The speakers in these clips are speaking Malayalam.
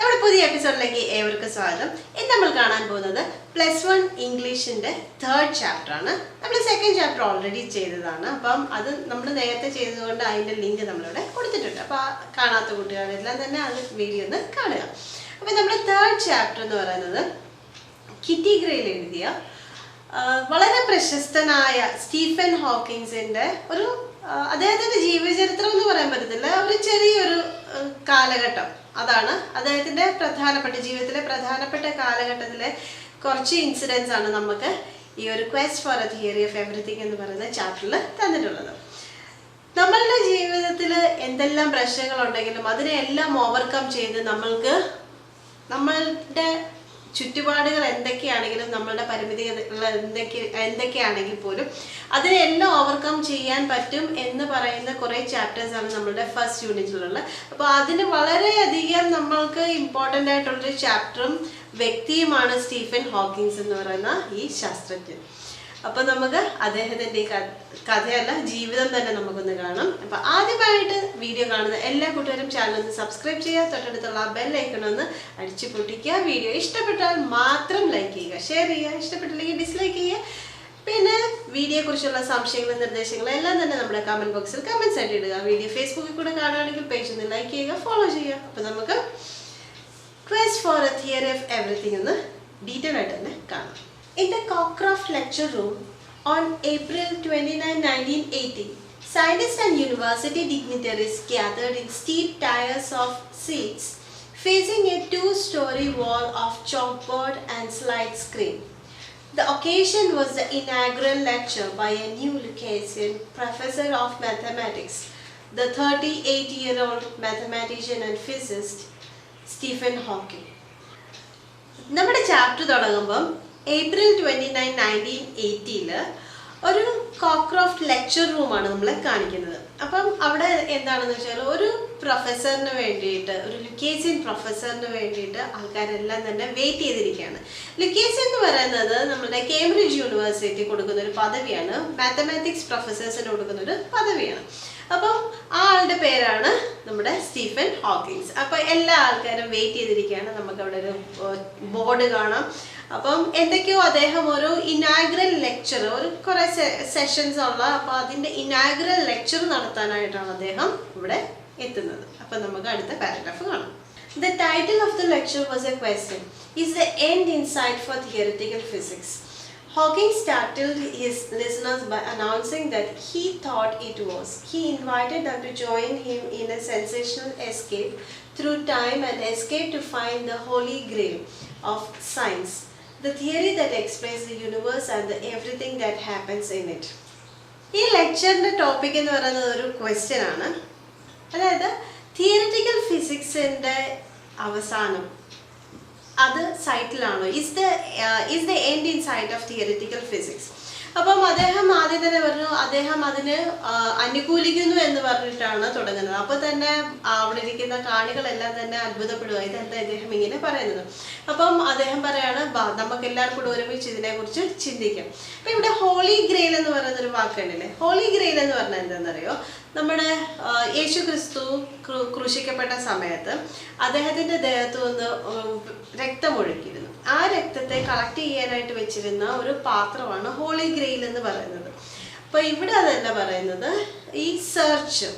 നമ്മുടെ പുതിയ എപ്പിസോഡിലേക്ക് ഏവർക്കും സ്വാഗതം. ഇന്ന് നമ്മൾ കാണാൻ പോകുന്നത് +1 ഇംഗ്ലീഷിന്റെ 3rd ചാപ്റ്റർ ആണ്. നമ്മൾ 2nd ചാപ്റ്റർ ഓൾറെഡി ചെയ്തതാണ്. അപ്പം അത് നമ്മൾ നേരത്തെ ചെയ്തതുകൊണ്ട് അതിന്റെ ലിങ്ക് നമ്മളിവിടെ കൊടുത്തിട്ടുണ്ട്. അപ്പോൾ കാണാത്ത കുട്ടികളെല്ലാം തന്നെ അത് വീഡിയോ ഒന്ന് കാണുക. അപ്പം നമ്മുടെ 3rd ചാപ്റ്റർ എന്ന് പറയുന്നത് കിറ്റി ഗ്രേയിൽ എഴുതിയ വളരെ പ്രശസ്തനായ സ്റ്റീഫൻ ഹോക്കിൻസിന്റെ ഒരു അദ്ദേഹത്തിന്റെ ജീവചരിത്രം എന്ന് പറയാൻ പറ്റത്തില്ല, ഒരു ചെറിയൊരു കാലഘട്ടം. അതാണ് അദ്ദേഹത്തിന്റെ ജീവിതത്തിലെ പ്രധാനപ്പെട്ട കാലഘട്ടത്തിലെ കുറച്ച് ഇൻസിഡൻസ് ആണ് നമുക്ക് ഈ ഒരു quest for A theory of everything എന്ന് പറയുന്ന ചാപ്റ്ററിൽ തന്നിട്ടുള്ളത്. നമ്മളുടെ ജീവിതത്തിൽ എന്തെല്ലാം പ്രശ്നങ്ങളുണ്ടെങ്കിലും അതിനെല്ലാം ഓവർകം ചെയ്ത് നമ്മളുടെ ചുറ്റുപാടുകൾ എന്തൊക്കെയാണെങ്കിലും നമ്മളുടെ പരിമിതികൾ എന്തൊക്കെയാണെങ്കിൽ പോലും അതിനെല്ലാം ഓവർകം ചെയ്യാൻ പറ്റും എന്ന് പറയുന്ന കുറേ ചാപ്റ്റേഴ്സ് ആണ് നമ്മളുടെ ഫസ്റ്റ് യൂണിറ്റിലുള്ളത്. അപ്പോൾ അതിന് വളരെയധികം നമ്മൾക്ക് ഇമ്പോർട്ടൻ്റ് ആയിട്ടുള്ളൊരു ചാപ്റ്ററും വ്യക്തിയുമാണ് സ്റ്റീഫൻ ഹോക്കിൻസ് എന്ന് പറയുന്ന ഈ ശാസ്ത്രജ്ഞൻ. അപ്പോൾ നമുക്ക് അദ്ദേഹത്തിൻ്റെ കഥയല്ല ജീവിതം തന്നെ നമുക്കൊന്ന് കാണാം. അപ്പോൾ ആദ്യമായിട്ട് വീഡിയോ കാണുന്ന എല്ലാ കൂട്ടുകാരും ചാനൽ ഒന്ന് സബ്സ്ക്രൈബ് ചെയ്യുക, തൊട്ടടുത്തുള്ള ബെൽ ഐക്കൺ ഒന്ന് അടിച്ചു പൊട്ടിക്കുക. വീഡിയോ ഇഷ്ടപ്പെട്ടാൽ മാത്രം ലൈക്ക് ചെയ്യുക, ഷെയർ ചെയ്യുക, ഇഷ്ടപ്പെട്ടില്ലെങ്കിൽ ഡിസ്ലൈക്ക് ചെയ്യുക. പിന്നെ വീഡിയോയെക്കുറിച്ചുള്ള സംശയങ്ങളും നിർദ്ദേശങ്ങളും എല്ലാം തന്നെ നമ്മുടെ കമൻറ്റ് ബോക്സിൽ കമൻറ്റ്സ് ആയിട്ട് ഇടുക. വീഡിയോ ഫേസ്ബുക്കിൽ കൂടെ കാണുകയാണെങ്കിൽ പേജ് ഒന്ന് ലൈക്ക് ചെയ്യുക, ഫോളോ ചെയ്യുക. അപ്പോൾ നമുക്ക് quest for A theory of everything ഒന്ന് ഡീറ്റെയിൽ ആയിട്ട് തന്നെ കാണാം. In the Cockcroft lecture room on April 29, 1980, scientists and university dignitaries gathered in steep tiers of seats facing a 2-story wall of chalkboard and slide screen. The occasion was the inaugural lecture by a new Lucasian professor of mathematics, the 38-year-old mathematician and physicist Stephen Hawking. നമ്മുടെ ചാപ്റ്റർ തുടങ്ങുമ്പം April 29, 1980 ഒരു കോക്രോഫ്റ്റ് ലെക്ചർ റൂമാണ് നമ്മളെ കാണിക്കുന്നത്. അപ്പം അവിടെ എന്താണെന്ന് വെച്ചാൽ ഒരു പ്രൊഫസറിന് വേണ്ടിയിട്ട്, ഒരു ലുക്കേസിയൻ പ്രൊഫസറിന് വേണ്ടിയിട്ട് ആൾക്കാരെല്ലാം തന്നെ വെയിറ്റ് ചെയ്തിരിക്കുകയാണ്. ലുക്കേസിയൻ എന്ന് പറയുന്നത് നമ്മുടെ കേംബ്രിഡ്ജ് യൂണിവേഴ്സിറ്റി കൊടുക്കുന്ന ഒരു പദവിയാണ്, മാത്തമാറ്റിക്സ് പ്രൊഫസേഴ്സിന് കൊടുക്കുന്ന ഒരു പദവിയാണ്. അപ്പം ആ ആളുടെ പേരാണ് നമ്മുടെ സ്റ്റീഫൻ ഹോക്കിൻസ്. അപ്പോൾ എല്ലാ ആൾക്കാരും വെയിറ്റ് ചെയ്തിരിക്കുകയാണ്. നമുക്കവിടെ ഒരു ബോർഡ് കാണാം. അപ്പം എന്തൊക്കെയോ അദ്ദേഹം ഒരു ഇനാഗ്രൽ ലെക്ചർ, ഒരു കുറേ സെഷൻസ് ഉള്ള, അപ്പോൾ അതിൻ്റെ ഇനാഗ്രൽ ലെക്ചർ നടത്താനായിട്ടാണ് അദ്ദേഹം ഇവിടെ എത്തുന്നത്. അപ്പം നമുക്ക് അടുത്ത പാരഗ്രാഫ് കാണാം. The title of the lecture was a question: Is the end in sight for theoretical physics? Hawking startled his listeners by announcing that he thought it was. He invited them to join him in a sensational escape through time and escape to find the holy grail of science, the theory that explains the universe and everything that happens in it. ഈ ലെക്ചറിൻ്റെ ടോപ്പിക് എന്ന് പറയുന്നത് ഒരു ക്വസ്റ്റ്യൻ ആണ്. അതായത് തിയറിറ്റിക്കൽ ഫിസിക്സിൻ്റെ അവസാനം അത് സൈറ്റിലാണോ, is the end in sight of theoretical physics. അപ്പം അദ്ദേഹം ആദ്യം തന്നെ പറഞ്ഞു അദ്ദേഹം അതിന് അനുകൂലിക്കുന്നു എന്ന് പറഞ്ഞിട്ടാണ് തുടങ്ങുന്നത്. അപ്പോൾ തന്നെ അവിടെ ഇരിക്കുന്ന കാണികളെല്ലാം തന്നെ അത്ഭുതപ്പെടുക, ഇതെന്താ ഇദ്ദേഹം ഇങ്ങനെ പറയുന്നത്. അപ്പം അദ്ദേഹം പറയാണ്, നമുക്ക് എല്ലാവർക്കും കൂടെ ഒരുമിച്ച് ഇതിനെക്കുറിച്ച് ചിന്തിക്കാം. അപ്പം ഇവിടെ ഹോളി ഗ്രെയിൽ എന്ന് പറയുന്നൊരു വാക്കുണ്ടല്ലേ. ഹോളി ഗ്രെയിൽ എന്ന് പറഞ്ഞാൽ എന്താണെന്നറിയോ, നമ്മുടെ യേശു ക്രിസ്തു ക്രൂശിക്കപ്പെട്ട സമയത്ത് അദ്ദേഹത്തിൻ്റെ ദേഹത്ത് നിന്ന് രക്തമൊഴുക്കിയിരുന്നു. ആ രക്തത്തെ കളക്ട് ചെയ്യാനായിട്ട് വെച്ചിരുന്ന ഒരു പാത്രമാണ് ഹോളി ഗ്രെയിൽ എന്ന് പറയുന്നത്. അപ്പോൾ ഇവിടെ അതല്ല പറയുന്നത്, ഈ സെർച്ച്,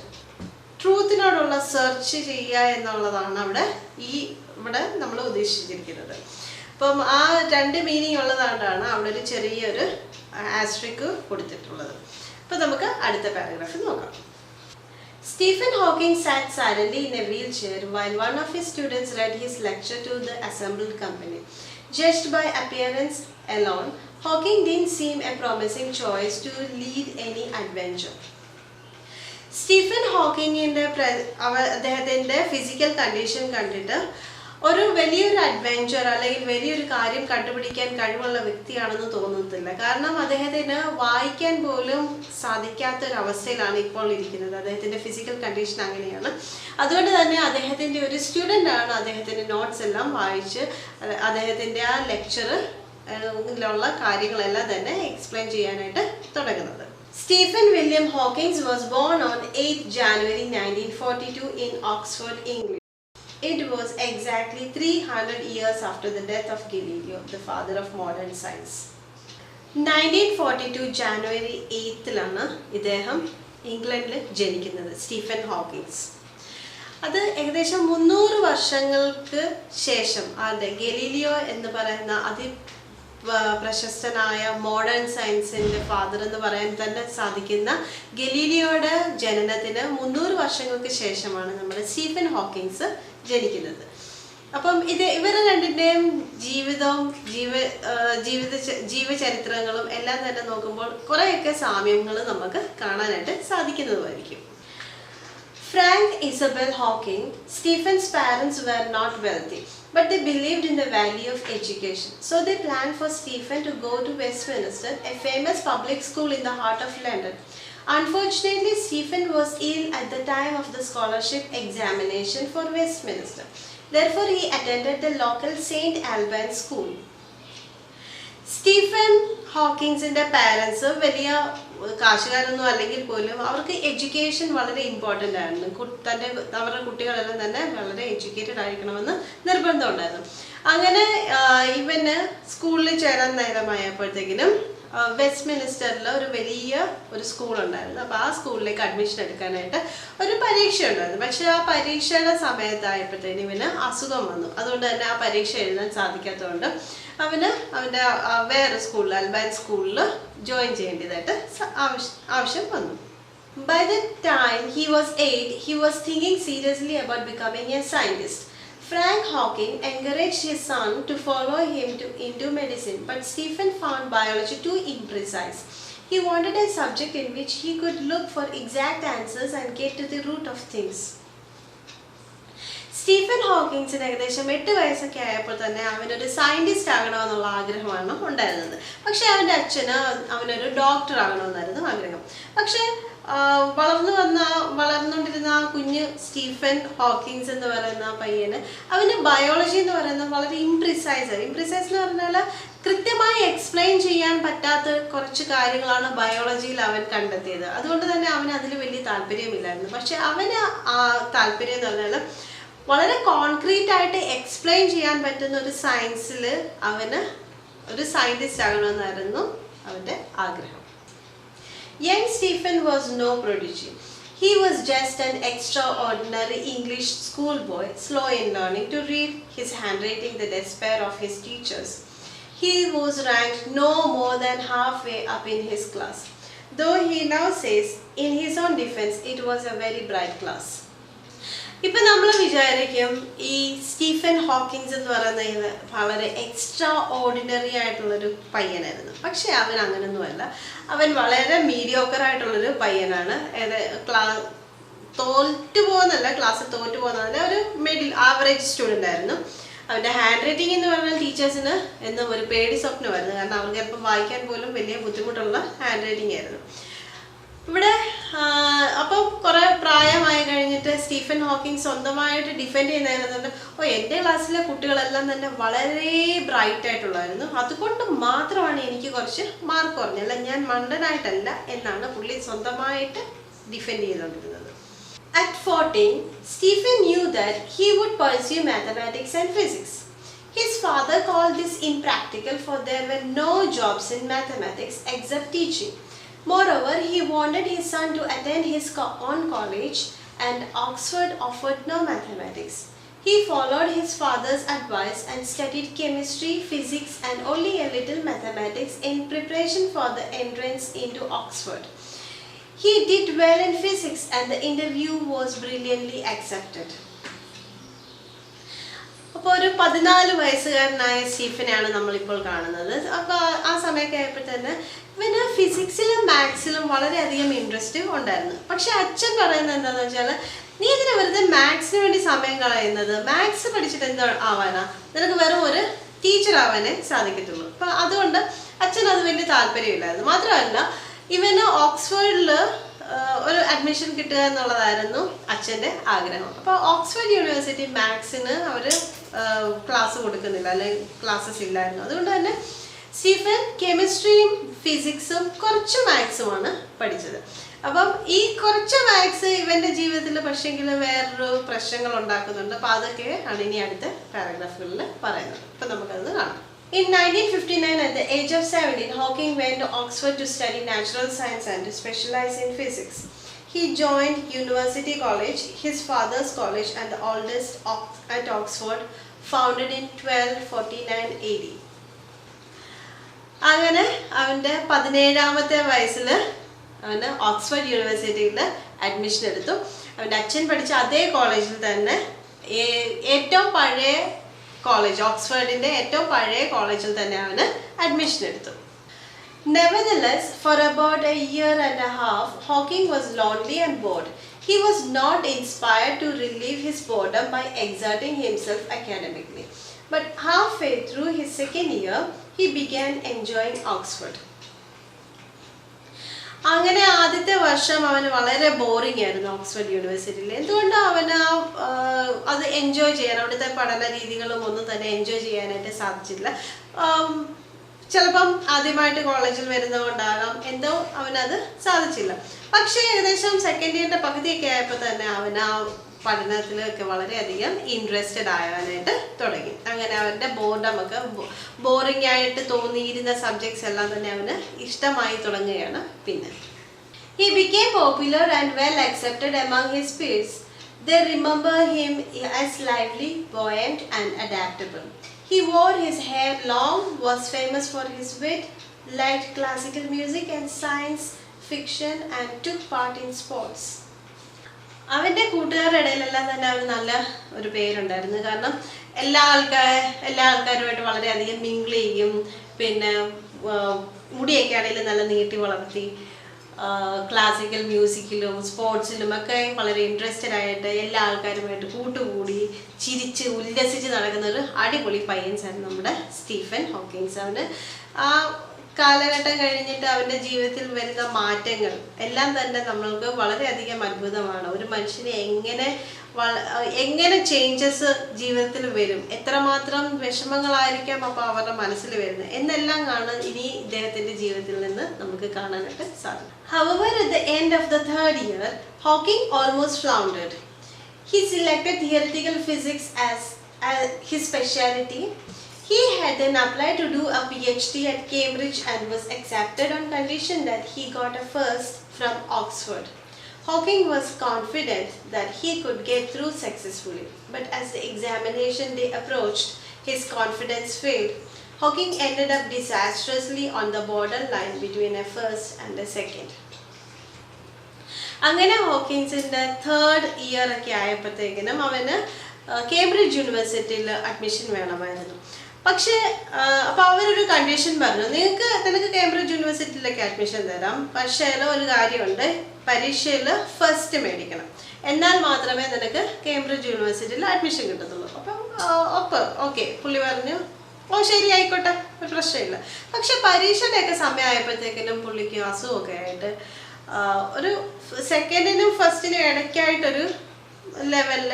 ട്രൂത്തിനോടുള്ള സെർച്ച് ചെയ്യുക എന്നുള്ളതാണ് ഇവിടെ നമ്മൾ ഉദ്ദേശിച്ചിരിക്കുന്നത്. അപ്പം ആ രണ്ട് മീനിങ് ഉള്ളതുകൊണ്ടാണ് അവിടെ ഒരു ചെറിയൊരു ആസ്ട്രിക്ക് കൊടുത്തിട്ടുള്ളത്. അപ്പോൾ നമുക്ക് അടുത്ത പാരഗ്രാഫ് നോക്കാം. Stephen Hawking sat silently in a wheelchair while one of his students read his lecture to the assembled company. Judged by appearance alone, Hawking didn't seem a promising choice to lead any adventure. Stephen ഹോക്കിങ്ങിൻ്റെ അദ്ദേഹത്തിൻ്റെ ഫിസിക്കൽ കണ്ടീഷൻ കണ്ടിട്ട് ഒരു വലിയൊരു അഡ്വെഞ്ചർ അല്ലെങ്കിൽ വലിയൊരു കാര്യം കണ്ടുപിടിക്കാൻ കഴിവുള്ള വ്യക്തിയാണെന്ന് തോന്നുന്നില്ല. കാരണം അദ്ദേഹത്തിന് വായിക്കാൻ പോലും സാധിക്കാത്തൊരവസ്ഥയിലാണ് ഇപ്പോൾ ഇരിക്കുന്നത്. അദ്ദേഹത്തിൻ്റെ ഫിസിക്കൽ കണ്ടീഷൻ അങ്ങനെയാണ്. അതുകൊണ്ട് തന്നെ അദ്ദേഹത്തിൻ്റെ ഒരു സ്റ്റുഡൻ്റാണ് അദ്ദേഹത്തിൻ്റെ നോട്ട്സ് എല്ലാം വായിച്ച് അദ്ദേഹത്തിൻ്റെ ആ ലെക്ചറിലുള്ള കാര്യങ്ങളെല്ലാം തന്നെ എക്സ്പ്ലെയിൻ ചെയ്യാനായിട്ട് തുടങ്ങുന്നത്. Stephen William Hawking was born on 8 January 1942 in Oxford, England. It was exactly 300 years after the death of Galileo, the father of modern science. 1942 January 8 ഇദ്ദേഹം ഇംഗ്ലണ്ടിൽ ജനിക്കുന്നത്, സ്റ്റീഫൻ ഹോക്കിങ്സ്. അത് ഏകദേശം 300 വർഷങ്ങൾക്ക് ശേഷം ഗലീലിയോ എന്ന് പറയുന്ന പ്രശസ്തനായ മോഡേൺ സയൻസിൻ്റെ ഫാദർ എന്ന് പറയാൻ തന്നെ സാധിക്കുന്ന ഗലീലിയോയുടെ ജനനത്തിന് 300 വർഷങ്ങൾക്ക് ശേഷമാണ് നമ്മുടെ സ്റ്റീഫൻ ഹോക്കിങ്സ് ജനിക്കുന്നത്. അപ്പം ഇവരെ രണ്ടിൻ്റെയും ജീവിതവും ജീവചരിത്രങ്ങളും എല്ലാം തന്നെ നോക്കുമ്പോൾ കുറേയൊക്കെ സാമ്യങ്ങൾ നമുക്ക് കാണാനായിട്ട് സാധിക്കുന്നതുമായിരിക്കും. Frank Isabel Hawking, Stephen's parents were not wealthy, but they believed in the value of education. So they planned for Stephen to go to Westminster, a famous public school in the heart of London. Unfortunately, Stephen was ill at the time of the scholarship examination for Westminster. Therefore, he attended the local St. Albans school. Stephen ഹോക്കിങ്സിൻ്റെ പാരൻസ് വലിയ കാശുകാരൊന്നും അല്ലെങ്കിൽ പോലും അവർക്ക് എഡ്യൂക്കേഷൻ വളരെ ഇമ്പോർട്ടൻ്റ് ആയിരുന്നു. അവരുടെ കുട്ടികളെല്ലാം തന്നെ വളരെ എഡ്യൂക്കേറ്റഡ് ആയിരിക്കണമെന്ന് നിർബന്ധം ഉണ്ടായിരുന്നു. അങ്ങനെ ഇവന് സ്കൂളിൽ ചേരാൻ നേരമായപ്പോഴത്തേക്കിനും വെസ്റ്റ്മിനിസ്റ്ററിൽ ഒരു വലിയ സ്കൂൾ ഉണ്ടായിരുന്നു. അപ്പോൾ ആ സ്കൂളിലേക്ക് അഡ്മിഷൻ എടുക്കാനായിട്ട് ഒരു പരീക്ഷ ഉണ്ടായിരുന്നു. പക്ഷേ ആ പരീക്ഷയുടെ സമയത്തായപ്പോഴത്തേനും ഇവന് അസുഖം വന്നു. അതുകൊണ്ട് തന്നെ ആ പരീക്ഷ എഴുതാൻ സാധിക്കാത്തതുകൊണ്ട് അവൻ്റെ വേറെ സ്കൂളിൽ, അൽബാൻ സ്കൂളിൽ ജോയിൻ ചെയ്യേണ്ടതായിട്ട് ആവശ്യം വന്നു. By the time he was 8, he was thinking seriously about becoming a scientist. Frank Hawking encouraged his son to follow him into medicine, but Stephen found biology too imprecise. He wanted a subject in which he could look for exact answers and get to the root of things. Stephen ഹോക്കിങ്സിന് ഏകദേശം 8 വയസ്സൊക്കെ ആയപ്പോൾ തന്നെ അവനൊരു സയൻറ്റിസ്റ്റ് ആകണമെന്നുള്ള ആഗ്രഹമാണ് ഉണ്ടായിരുന്നത്. പക്ഷേ അവൻ്റെ അച്ഛന് അവനൊരു ഡോക്ടർ ആകണമെന്നായിരുന്നു ആഗ്രഹം. പക്ഷേ വളർന്നുകൊണ്ടിരുന്ന ആ കുഞ്ഞ് സ്റ്റീഫൻ ഹോക്കിങ്സ് എന്ന് പറയുന്ന പയ്യന് അവന് ബയോളജി എന്ന് പറയുന്നത് വളരെ ഇംപ്രിസൈസ് എന്ന് പറഞ്ഞാൽ കൃത്യമായി എക്സ്പ്ലെയിൻ ചെയ്യാൻ പറ്റാത്ത കുറച്ച് കാര്യങ്ങളാണ് ബയോളജിയിൽ അവൻ കണ്ടെത്തിയത്. അതുകൊണ്ട് തന്നെ അവന് അതിൽ വലിയ താല്പര്യമില്ലായിരുന്നു. പക്ഷെ അവന് ആ താല്പര്യം എന്ന് പറഞ്ഞാൽ വളരെ കോൺക്രീറ്റ് ആയിട്ട് എക്സ്പ്ലെയിൻ ചെയ്യാൻ പറ്റുന്ന ഒരു സയൻസിൽ അവന് ഒരു സയൻറ്റിസ്റ്റ് ആകണമെന്നായിരുന്നു അവൻ്റെ ആഗ്രഹം. Young Stephen was no prodigy. He was just an extraordinary English schoolboy, slow in learning to read, his handwriting the despair of his teachers. He was ranked no more than halfway up in his class, though he now says in his own defense it was a very bright class. ഇപ്പം നമ്മൾ വിചാരിക്കും ഈ സ്റ്റീഫൻ ഹോക്കിങ്സ് എന്ന് പറയുന്നത് വളരെ എക്സ്ട്രാ ഓർഡിനറി ആയിട്ടുള്ളൊരു പയ്യനായിരുന്നു. പക്ഷേ അവൻ അങ്ങനെയൊന്നുമല്ല. അവൻ വളരെ മീഡിയോക്കറായിട്ടുള്ളൊരു പയ്യനാണ്. ക്ലാസ്സിൽ തോറ്റു പോകുന്നതല്ല, ഒരു മിഡിൽ ആവറേജ് സ്റ്റുഡൻ്റ് ആയിരുന്നു. അവൻ്റെ ഹാൻഡ് റൈറ്റിംഗ് എന്ന് പറഞ്ഞാൽ ടീച്ചേഴ്സിന് എന്നും ഒരു പേടി സ്വപ്നമായിരുന്നു. കാരണം അവർക്ക് ചിലപ്പോൾ വായിക്കാൻ പോലും വലിയ ബുദ്ധിമുട്ടുള്ള ഹാൻഡ് റൈറ്റിംഗ് ആയിരുന്നു. ഇവിടെ അപ്പം കുറേ പ്രായമായി കഴിഞ്ഞിട്ട് സ്റ്റീഫൻ ഹോക്കിങ് സ്വന്തമായിട്ട് ഡിഫെൻഡ് ചെയ്യുന്നതിനുണ്ട്. എൻ്റെ ക്ലാസ്സിലെ കുട്ടികളെല്ലാം തന്നെ വളരെ ബ്രൈറ്റ് ആയിട്ടുള്ളായിരുന്നു, അതുകൊണ്ട് മാത്രമാണ് എനിക്ക് കുറച്ച് മാർക്ക് കുറഞ്ഞല്ല, ഞാൻ മണ്ടനായിട്ടല്ല എന്നാണ് പുള്ളി സ്വന്തമായിട്ട് ഡിഫെൻഡ് ചെയ്തുകൊണ്ടിരുന്നത്. At 14, Stephen knew that he would pursue mathematics and physics. His father called this impractical, for there were no jobs in mathematics except teaching. Moreover, he wanted his son to attend his own college, and Oxford offered no mathematics. He followed his father's advice and studied chemistry, physics, and only a little mathematics in preparation for the entrance into Oxford. He did well in physics, and the interview was brilliantly accepted. അപ്പോൾ ഒരു 14 വയസ്സുകാരനായ സ്റ്റീഫനെയാണ് നമ്മളിപ്പോൾ കാണുന്നത്. അപ്പോൾ ആ സമയമൊക്കെ ആയപ്പോൾ തന്നെ ഇവന് ഫിസിക്സിലും മാത്സിലും വളരെയധികം ഇൻട്രസ്റ്റ് ഉണ്ടായിരുന്നു. പക്ഷെ അച്ഛൻ പറയുന്നത് എന്താണെന്ന് വെച്ചാൽ, നീ ഇതിന് വെറുതെ മാത്സിന് വേണ്ടി സമയം കളയുന്നത്, മാത്സ് പഠിച്ചിട്ട് എന്താ ആവാനാ, നിനക്ക് വെറും ഒരു ടീച്ചർ ആവാനേ സാധിക്കത്തുള്ളൂ. അപ്പം അതുകൊണ്ട് അച്ഛൻ അത് വലിയ താല്പര്യമില്ലായിരുന്നു. മാത്രമല്ല ഇവന് ഓക്സ്ഫോർഡിൽ ഒരു അഡ്മിഷൻ കിട്ടുക എന്നുള്ളതായിരുന്നു അച്ഛൻ്റെ ആഗ്രഹം. അപ്പോൾ ഓക്സ്ഫോർഡ് യൂണിവേഴ്സിറ്റി മാത്സിന് അവർ ക്ലാസ് കൊടുക്കുന്നില്ല, അല്ലെങ്കിൽ ക്ലാസ്സസ് ഇല്ലായിരുന്നു. അതുകൊണ്ട് തന്നെ സ്റ്റീഫൻ കെമിസ്ട്രിയും ഫിസിക്സും കുറച്ച് മാത്സുമാണ് പഠിച്ചത്. അപ്പം ഈ കുറച്ച് മാത്സ് ഇവന്റെ ജീവിതത്തിൽ പക്ഷെങ്കിൽ വേറൊരു പ്രശ്നങ്ങൾ ഉണ്ടാക്കുന്നുണ്ട്. അപ്പോൾ അതൊക്കെ ആണ് ഇനി അടുത്ത പാരഗ്രാഫുകളിൽ പറയുന്നത്. അപ്പം നമുക്കത് കാണാം. In 1959, at the age of 17, Hawking went to Oxford to study natural science and to specialize in physics. He joined University College, his father's college, and the oldest at Oxford, founded in 1249 AD. അങ്ങനെ അവൻ്റെ 17-ാമത്തെ വയസ്സിൽ അവന് ഓക്സ്ഫോർഡ് യൂണിവേഴ്സിറ്റിയിൽ അഡ്മിഷൻ എടുത്തു. അവൻ്റെ അച്ഛൻ പഠിച്ച അതേ കോളേജിൽ തന്നെ ഏറ്റവും പഴയ കോളേജ്, ഓക്സ്ഫോർഡിൻ്റെ ഏറ്റവും പഴയ കോളേജിൽ തന്നെ അവന് അഡ്മിഷൻ എടുത്തു. Nevertheless, for about a year and a half, Hawking was lonely and bored. He was not inspired to relieve his boredom by exerting himself academically. But halfway through his second year, he began enjoying Oxford. അങ്ങനെ ആദ്യത്തെ വർഷം അവന് വളരെ ബോറിംഗ് ആയിരുന്നു ഓക്സ്ഫോർഡ് യൂണിവേഴ്സിറ്റിയിൽ. എന്തുകൊണ്ട് അവന് അത് എൻജോയ് ചെയ്യാൻ, അവിടുത്തെ പഠന രീതികളും ഒന്നും തന്നെ എൻജോയ് ചെയ്യാനായിട്ട് സാധിച്ചില്ല. ചിലപ്പം ആദ്യമായിട്ട് കോളേജിൽ വരുന്നതുകൊണ്ടാകാം, എന്തോ അവനത് സാധിച്ചില്ല. പക്ഷേ ഏകദേശം സെക്കൻഡ് ഇയറിൻ്റെ പകുതിയൊക്കെ ആയപ്പോൾ തന്നെ അവൻ ആ പഠനത്തിലൊക്കെ വളരെയധികം ഇൻട്രസ്റ്റഡ് ആകാനായിട്ട് തുടങ്ങി. അങ്ങനെ അവൻ്റെ ബോർഡമൊക്കെ ബോറിംഗ് ആയിട്ട് തോന്നിയിരുന്ന സബ്ജക്ട്സ് എല്ലാം തന്നെ അവന് ഇഷ്ടമായി തുടങ്ങുകയാണ്. പിന്നെ He became popular and well accepted among his peers. They remember him as lively, buoyant and adaptable. He wore his hair long, was famous for his wit, liked classical music and science fiction and took part in sports. അവൻ്റെ കൂട്ടുകാരുടെ ഇടയിലെല്ലാം തന്നെ അവന് നല്ല ഒരു പേരുണ്ടായിരുന്നു. കാരണം എല്ലാ ആൾക്കാരുമായിട്ട് വളരെയധികം മിങ്കിൾ ചെയ്യും. പിന്നെ മുടിയൊക്കെ ആണെങ്കിലും നല്ല നീട്ടി വളർത്തി, ക്ലാസിക്കൽ മ്യൂസിക്കിലും സ്പോർട്സിലും ഒക്കെ വളരെ ഇൻട്രസ്റ്റഡ് ആയിട്ട് എല്ലാ ആൾക്കാരുമായിട്ട് കൂട്ടുകൂടി ചിരിച്ച് ഉല്ലസിച്ച് നടക്കുന്ന ഒരു അടിപൊളി പയ്യൻസായിരുന്നു നമ്മുടെ സ്റ്റീഫൻ ഹോക്കിങ്സ്. അവന് ആ കാലഘട്ടം കഴിഞ്ഞിട്ട് അവൻ്റെ ജീവിതത്തിൽ വരുന്ന മാറ്റങ്ങൾ എല്ലാം തന്നെ നമ്മൾക്ക് വളരെയധികം അത്ഭുതമാണ്. ഒരു മനുഷ്യന് എങ്ങനെ ചേഞ്ചസ് ജീവിതത്തിൽ വരും, എത്രമാത്രം വിഷമങ്ങളായിരിക്കാം അപ്പോൾ അവരുടെ മനസ്സിൽ വരുന്നത് എന്നെല്ലാം കാണാൻ ഇനി ഇദ്ദേഹത്തിൻ്റെ ജീവിതത്തിൽ നിന്ന് നമുക്ക് കാണാനായിട്ട് സാധിക്കും. However, at the end of the third year, Hawking almost floundered. He selected theoretical physics as his specialty. He had then applied to do a PhD at Cambridge and was accepted on condition that he got a first from Oxford. Hawking was confident that he could get through successfully, but as the examination day approached, his confidence failed. Hawking ended up disastrously on the borderline between a first and a second. അങ്ങനെ ഹോക്കിൻസിൻ്റെ തേർഡ് ഇയർ ഒക്കെ ആയപ്പോഴത്തേക്കിനും അവന് കേംബ്രിഡ്ജ് യൂണിവേഴ്സിറ്റിയിൽ അഡ്മിഷൻ വേണമായിരുന്നു. പക്ഷേ അപ്പോൾ അവരൊരു കണ്ടീഷൻ പറഞ്ഞു, നിനക്ക് കേംബ്രിഡ്ജ് യൂണിവേഴ്സിറ്റിയിലേക്ക് അഡ്മിഷൻ തരാം, പക്ഷേ ഒരു കാര്യമുണ്ട്, പരീക്ഷയിൽ ഫസ്റ്റ് മേടിക്കണം, എന്നാൽ മാത്രമേ നിനക്ക് കേംബ്രിഡ്ജ് യൂണിവേഴ്സിറ്റിയിൽ അഡ്മിഷൻ കിട്ടത്തുള്ളൂ. അപ്പം ഓക്കെ പുള്ളി പറഞ്ഞു, ഓ ശരി ആയിക്കോട്ടെ, ഒരു പ്രശ്നമില്ല. പക്ഷെ പരീക്ഷയുടെയൊക്കെ സമയമായപ്പോഴത്തേക്കിനും പുള്ളിക്ക് അസുഖമൊക്കെ ആയിട്ട് ഒരു സെക്കൻഡിനും ഫസ്റ്റിനും ഇടയ്ക്കായിട്ടൊരു ലെവലിൽ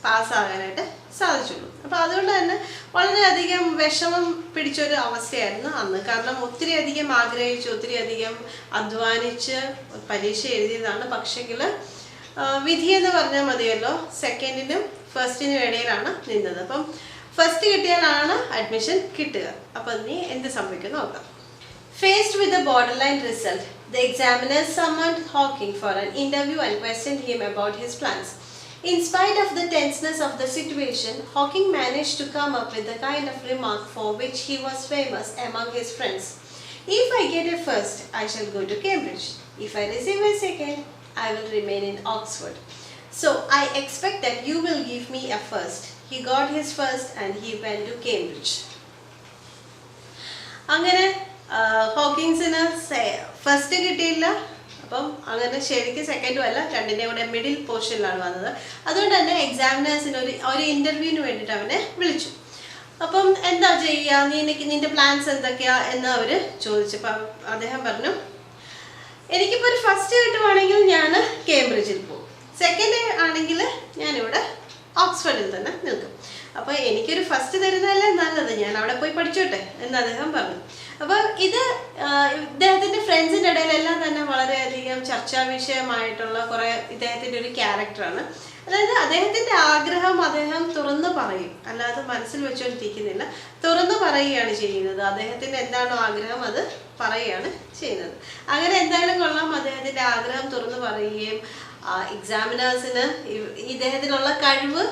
പാസ്സാകാനായിട്ട് സാധിച്ചുള്ളൂ. അപ്പോൾ അതുകൊണ്ട് തന്നെ വളരെയധികം വിഷമം പിടിച്ചൊരു അവസ്ഥയായിരുന്നു അന്ന്. കാരണം ഒത്തിരി അധികം ആഗ്രഹിച്ച് ഒത്തിരി അധികം അധ്വാനിച്ച് പരീക്ഷ എഴുതിയതാണ്. പക്ഷെങ്കിൽ വിധി എന്ന് പറഞ്ഞാൽ മതിയല്ലോ, സെക്കൻഡിനും ഫസ്റ്റിനും ഇടയിലാണ് നിന്നത്. അപ്പം ഫസ്റ്റ് കിട്ടിയാലാണ് അഡ്മിഷൻ കിട്ടുക. അപ്പം ഇനി എന്ത് സംഭവിക്കും നോക്കാം. Faced with the borderline result, the examiners summoned Hawking for an interview and questioned him about his plans. In spite of the tenseness of the situation, Hawking managed to come up with the kind of remark for which he was famous among his friends. If I get a first, I shall go to Cambridge. If I receive a second, I will remain in Oxford. So I expect that you will give me a first. He got his first and he went to Cambridge. അങ്ങനെ ഹോക്കിങ്സിന് ഫസ്റ്റ് കിട്ടിയില്ല. അപ്പം അങ്ങനെ ശരിക്കും സെക്കൻഡും അല്ല, രണ്ടിൻ്റെ കൂടെ മിഡിൽ പോർഷനിലാണ് വന്നത്. അതുകൊണ്ട് തന്നെ എക്സാമിനേഴ്സിന് ഒരു ഇൻ്റർവ്യൂവിന് വേണ്ടിയിട്ട് അവനെ വിളിച്ചു. അപ്പം എന്താ ചെയ്യുക, നിന്റെ പ്ലാൻസ് എന്തൊക്കെയാ എന്ന് അവർ ചോദിച്ചപ്പോൾ അദ്ദേഹം പറഞ്ഞു, എനിക്കിപ്പോൾ ഒരു ഫസ്റ്റ് കിട്ടുവാണെങ്കിൽ ഞാൻ കേംബ്രിഡ്ജിൽ പോകും, സെക്കൻഡ് ആണെങ്കിൽ ഞാനിവിടെ ഓക്സ്ഫോർഡിൽ തന്നെ നിൽക്കും. അപ്പോൾ എനിക്കൊരു ഫസ്റ്റ് തരുന്നതല്ലേ നല്ലത്, ഞാൻ അവിടെ പോയി പഠിച്ചോട്ടെ എന്ന് അദ്ദേഹം പറഞ്ഞു. അപ്പം ഇത് ഇദ്ദേഹത്തിൻ്റെ ഫ്രണ്ട്സിൻ്റെ ഇടയിലെല്ലാം തന്നെ വളരെയധികം ചർച്ചാ വിഷയമായിട്ടുള്ള കുറേ ഇദ്ദേഹത്തിൻ്റെ ഒരു ക്യാരക്ടറാണ്. അതായത് അദ്ദേഹത്തിൻ്റെ ആഗ്രഹം അദ്ദേഹം തുറന്നു പറയും, അല്ലാതെ മനസ്സിൽ വെച്ചുകൊണ്ടിരിക്കുന്നില്ല, തുറന്നു പറയുകയാണ് ചെയ്യുന്നത്. അദ്ദേഹത്തിന് എന്താണോ ആഗ്രഹം അത് പറയുകയാണ് ചെയ്യുന്നത്. അങ്ങനെ എന്തായാലും കൊള്ളാം, അദ്ദേഹത്തിൻ്റെ ആഗ്രഹം തുറന്നു പറയുകയും എക്സാമിനേഴ്സിന് ഇദ്ദേഹത്തിനുള്ള കഴിവ്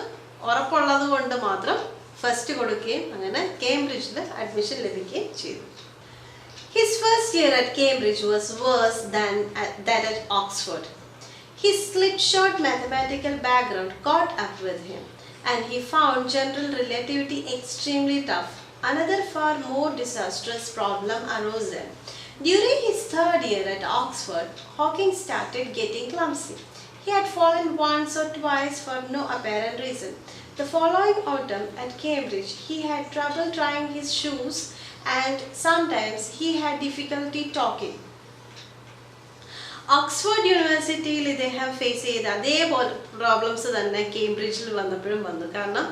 ഉറപ്പുള്ളത് കൊണ്ട് മാത്രം ഫസ്റ്റ് കൊടുക്കുകയും അങ്ങനെ കേംബ്രിഡ്ജിൽ അഡ്മിഷൻ ലഭിക്കുകയും ചെയ്തു. His first year at Cambridge was worse than that at Oxford. His slipshod mathematical background caught up with him, and he found general relativity extremely tough. Another far more disastrous problem arose then. During his third year at Oxford, Hawking started getting clumsy. He had fallen once or twice for no apparent reason. The following autumn at Cambridge, he had trouble tying his shoes, and sometimes he had difficulty talking. Oxford യൂണിവേഴ്സിറ്റിയിൽ ഇദ്ദേഹം ഫേസ് ചെയ്ത അതേപോലെ പ്രോബ്ലംസ് തന്നെ കേംബ്രിഡ്ജിൽ വന്നപ്പോഴും വന്നു. കാരണം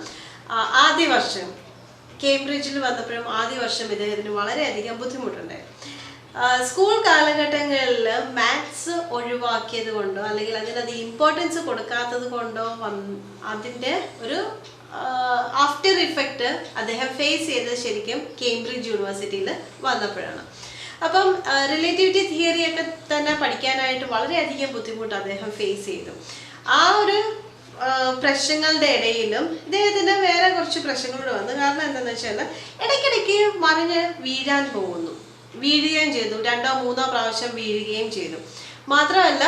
ആദ്യ വർഷം ഇദ്ദേഹത്തിന് വളരെയധികം ബുദ്ധിമുട്ടുണ്ടായി. സ്കൂൾ കാലഘട്ടങ്ങളിൽ മാത്സ് ഒഴിവാക്കിയത് കൊണ്ടോ അല്ലെങ്കിൽ അതിനത് ഇമ്പോർട്ടൻസ് കൊടുക്കാത്തത് കൊണ്ടോ അതിൻ്റെ ഒരു ആഫ്റ്റർ ഇഫക്റ്റ് അദ്ദേഹം ഫേസ് ചെയ്തത് ശരിക്കും കേംബ്രിഡ്ജ് യൂണിവേഴ്സിറ്റിയിൽ വന്നപ്പോഴാണ്. അപ്പം റിലേറ്റിവിറ്റി തിയറി ഒക്കെ തന്നെ പഠിക്കാനായിട്ട് വളരെയധികം ബുദ്ധിമുട്ട് അദ്ദേഹം ഫേസ് ചെയ്തു. ആ ഒരു പ്രശ്നങ്ങളുടെ ഇടയിലും ഇദ്ദേഹത്തിന് വേറെ കുറച്ച് പ്രശ്നങ്ങളോട് വന്നു. കാരണം എന്താണെന്ന് വെച്ചാൽ ഇടയ്ക്കിടയ്ക്ക് മറിഞ്ഞ് വീഴുകയും ചെയ്തു. 2 or 3 പ്രാവശ്യം വീഴുകയും ചെയ്തു. മാത്രമല്ല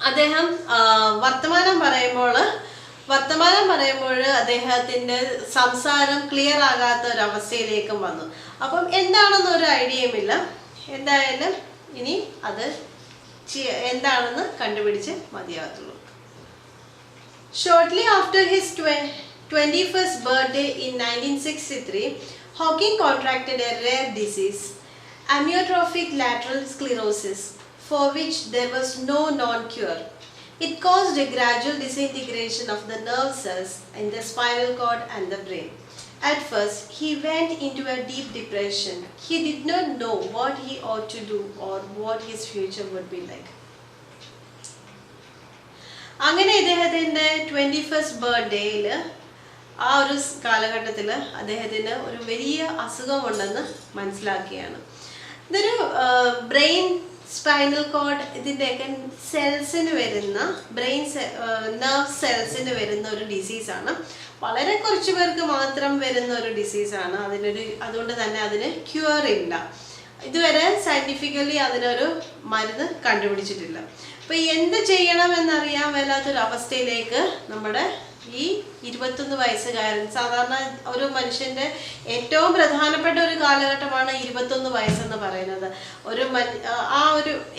അദ്ദേഹം വർത്തമാനം പറയുമ്പോൾ അദ്ദേഹത്തിൻ്റെ സംസാരം ക്ലിയർ ആകാത്ത ഒരവസ്ഥയിലേക്കും വന്നു. അപ്പം എന്താണെന്നൊരു ഐഡിയയുമില്ല. എന്തായാലും ഇനി അത് എന്താണെന്ന് കണ്ടുപിടിച്ച് മതിയാകത്തുള്ളൂ. Shortly after his 21st birthday in 1963, Hawking contracted a rare disease, amyotrophic lateral sclerosis, for which there was no known cure. It caused a gradual disintegration of the nerve cells in the spinal cord and the brain. At first, he went into a deep depression. He did not know what he ought to do or what his future would be like. അങ്ങനെ ഇദ്ദേഹത്തിൻ്റെ 21st ബർത്ത്ഡേയിൽ ആ ഒരു കാലഘട്ടത്തിൽ അദ്ദേഹത്തിന് ഒരു വലിയ അസുഖമുണ്ടെന്ന് മനസ്സിലാക്കിയാണ്. ഇതൊരു ബ്രെയിൻ, സ്പൈനൽ കോഡ് ഇതിൻ്റെയൊക്കെ സെൽസിന് വരുന്ന നെർവ് സെൽസിന് വരുന്ന ഒരു ഡിസീസാണ്. വളരെ കുറച്ച് പേർക്ക് മാത്രം വരുന്ന ഒരു ഡിസീസാണ്. അതുകൊണ്ട് തന്നെ അതിന് ക്യൂർ ഇല്ല. ഇതുവരെ സയൻറ്റിഫിക്കലി അതിനൊരു മരുന്ന് കണ്ടുപിടിച്ചിട്ടില്ല. അപ്പോൾ എന്ത് ചെയ്യണമെന്നറിയാൻ മേലാത്തൊരവസ്ഥയിലേക്ക് നമ്മുടെ ഈ 21 വയസ്സുകാരൻ, സാധാരണ ഒരു മനുഷ്യൻ്റെ ഏറ്റവും പ്രധാനപ്പെട്ട ഒരു കാലഘട്ടമാണ് 21 വയസ്സെന്ന് പറയുന്നത്.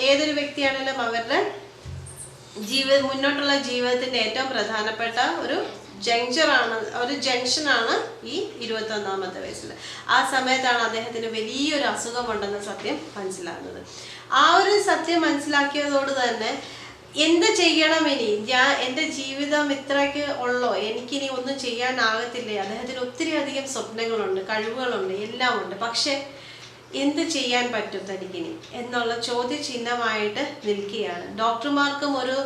ഏതൊരു വ്യക്തിയാണെങ്കിലും അവരുടെ മുന്നോട്ടുള്ള ജീവിതത്തിൻ്റെ ഏറ്റവും പ്രധാനപ്പെട്ട ഒരു ജംഗ്ഷനാണ് ഈ 21ാമത്തെ വയസ്സിൽ. ആ സമയത്താണ് അദ്ദേഹത്തിന് വലിയൊരു അസുഖമുണ്ടെന്ന സത്യം മനസ്സിലാകുന്നത്. ആ ഒരു സത്യം മനസ്സിലാക്കിയതോട് തന്നെ എന്ത് ചെയ്യണം ഇനി, എൻ്റെ ജീവിതം ഇത്രയ്ക്ക് ഉള്ളോ, എനിക്കിനി ഒന്നും ചെയ്യാനാകത്തില്ലേ, അദ്ദേഹത്തിന് ഒത്തിരി അധികം സ്വപ്നങ്ങളുണ്ട്, കഴിവുകളുണ്ട്, എല്ലാം ഉണ്ട്. പക്ഷെ എന്ത് ചെയ്യാൻ പറ്റും തനിക്കിനി എന്നുള്ള ചോദ്യചിഹ്നമായിട്ട് നിൽക്കുകയാണ്. ഡോക്ടർമാർക്കും ഒരു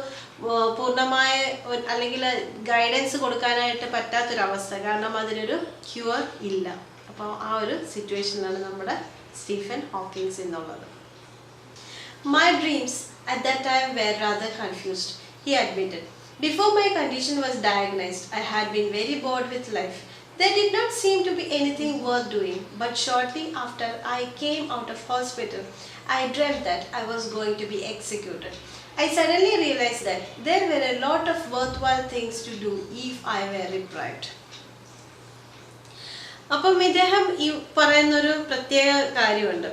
പൂർണ്ണമായ അല്ലെങ്കിൽ ഗൈഡൻസ് കൊടുക്കാനായിട്ട് പറ്റാത്തൊരവസ്ഥ. കാരണം അതിനൊരു ക്യൂർ ഇല്ല. അപ്പോൾ ആ ഒരു സിറ്റുവേഷനിലാണ് നമ്മുടെ സ്റ്റീഫൻ ഹോക്കിൻസ് എന്നുള്ളത്. My dreams at that time were rather confused, he admitted. Before my condition was diagnosed, I had been very bored with life. There did not seem to be anything worth doing, but shortly after I came out of hospital, I dreamt that I was going to be executed. I suddenly realized that there were a lot of worthwhile things to do if I were deprived. അപ്പം ഇദ്ദേഹം ഈ പറയുന്നൊരു പ്രത്യേക കാര്യമുണ്ട്.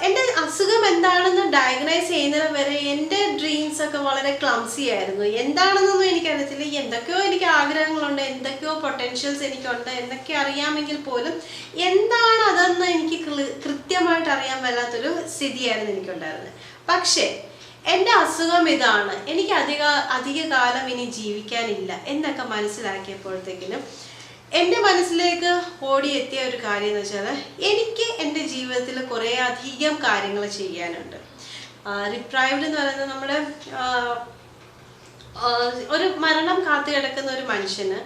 എൻ്റെ അസുഖം എന്താണെന്ന് ഡയഗ്നൈസ് ചെയ്യുന്നത് വരെ എൻ്റെ ഡ്രീംസ് ഒക്കെ വളരെ ക്ലംസി ആയിരുന്നു. എന്താണെന്നൊന്നും എനിക്കറിയത്തില്ല. എന്തൊക്കെയോ എനിക്ക് ആഗ്രഹങ്ങളുണ്ട്, എന്തൊക്കെയോ പൊട്ടൻഷ്യൽസ് എനിക്കുണ്ട് എന്നൊക്കെ അറിയാമെങ്കിൽ പോലും എന്താണ് അതെന്ന് എനിക്ക് കൃത്യമായിട്ട് അറിയാൻ മേലാത്തൊരു സ്ഥിതിയായിരുന്നു എനിക്കുണ്ടായിരുന്നത്. പക്ഷേ എൻ്റെ അസുഖം ഇതാണ്, എനിക്ക് അധിക കാലം ഇനി ജീവിക്കാനില്ല എന്നൊക്കെ മനസ്സിലാക്കിയപ്പോഴത്തേക്കിനും എൻ്റെ മനസ്സിലേക്ക് ഓടിയെത്തിയ ഒരു കാര്യം എന്ന് വെച്ചാൽ എനിക്ക് എൻ്റെ ജീവിതത്തിൽ കുറേ അധികം കാര്യങ്ങൾ ചെയ്യാനുണ്ട്. റിപ്രൈവ്ഡ് എന്ന് പറയുന്നത് നമ്മുടെ ഒരു മരണം കാത്തു കിടക്കുന്ന ഒരു മനുഷ്യന്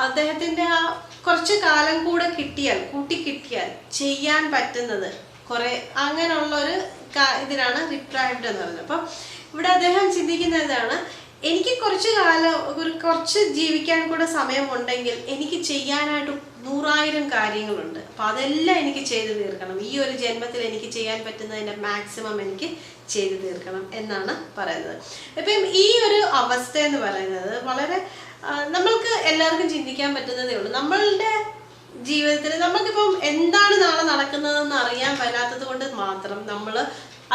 അദ്ദേഹത്തിൻ്റെ ആ കുറച്ച് കാലം കൂടെ കിട്ടിയാൽ ചെയ്യാൻ പറ്റുന്നത് കുറേ അങ്ങനെയുള്ളൊരു ഇതിനാണ് റിപ്രൈവ്ഡ് എന്ന് പറയുന്നത്. അപ്പം ഇവിടെ അദ്ദേഹം ചിന്തിക്കുന്നതാണ്, എനിക്ക് കുറച്ച് ജീവിക്കാൻ കൂടെ സമയമുണ്ടെങ്കിൽ എനിക്ക് ചെയ്യാനായിട്ട് 100,000 കാര്യങ്ങളുണ്ട്. അപ്പം അതെല്ലാം എനിക്ക് ചെയ്തു തീർക്കണം. ഈ ഒരു ജന്മത്തിൽ എനിക്ക് ചെയ്യാൻ പറ്റുന്നതിൻ്റെ മാക്സിമം എനിക്ക് ചെയ്തു തീർക്കണം എന്നാണ് പറയുന്നത്. അപ്പം ഈ ഒരു അവസ്ഥ എന്ന് പറയുന്നത് വളരെ നമ്മൾക്ക് എല്ലാവർക്കും ചിന്തിക്കാൻ പറ്റുന്നതേ ഉള്ളൂ. നമ്മളുടെ ജീവിതത്തിൽ നമ്മൾക്കിപ്പം എന്താണ് നാളെ നടക്കുന്നതെന്ന് അറിയാൻ പറ്റാത്തത് കൊണ്ട് മാത്രം നമ്മൾ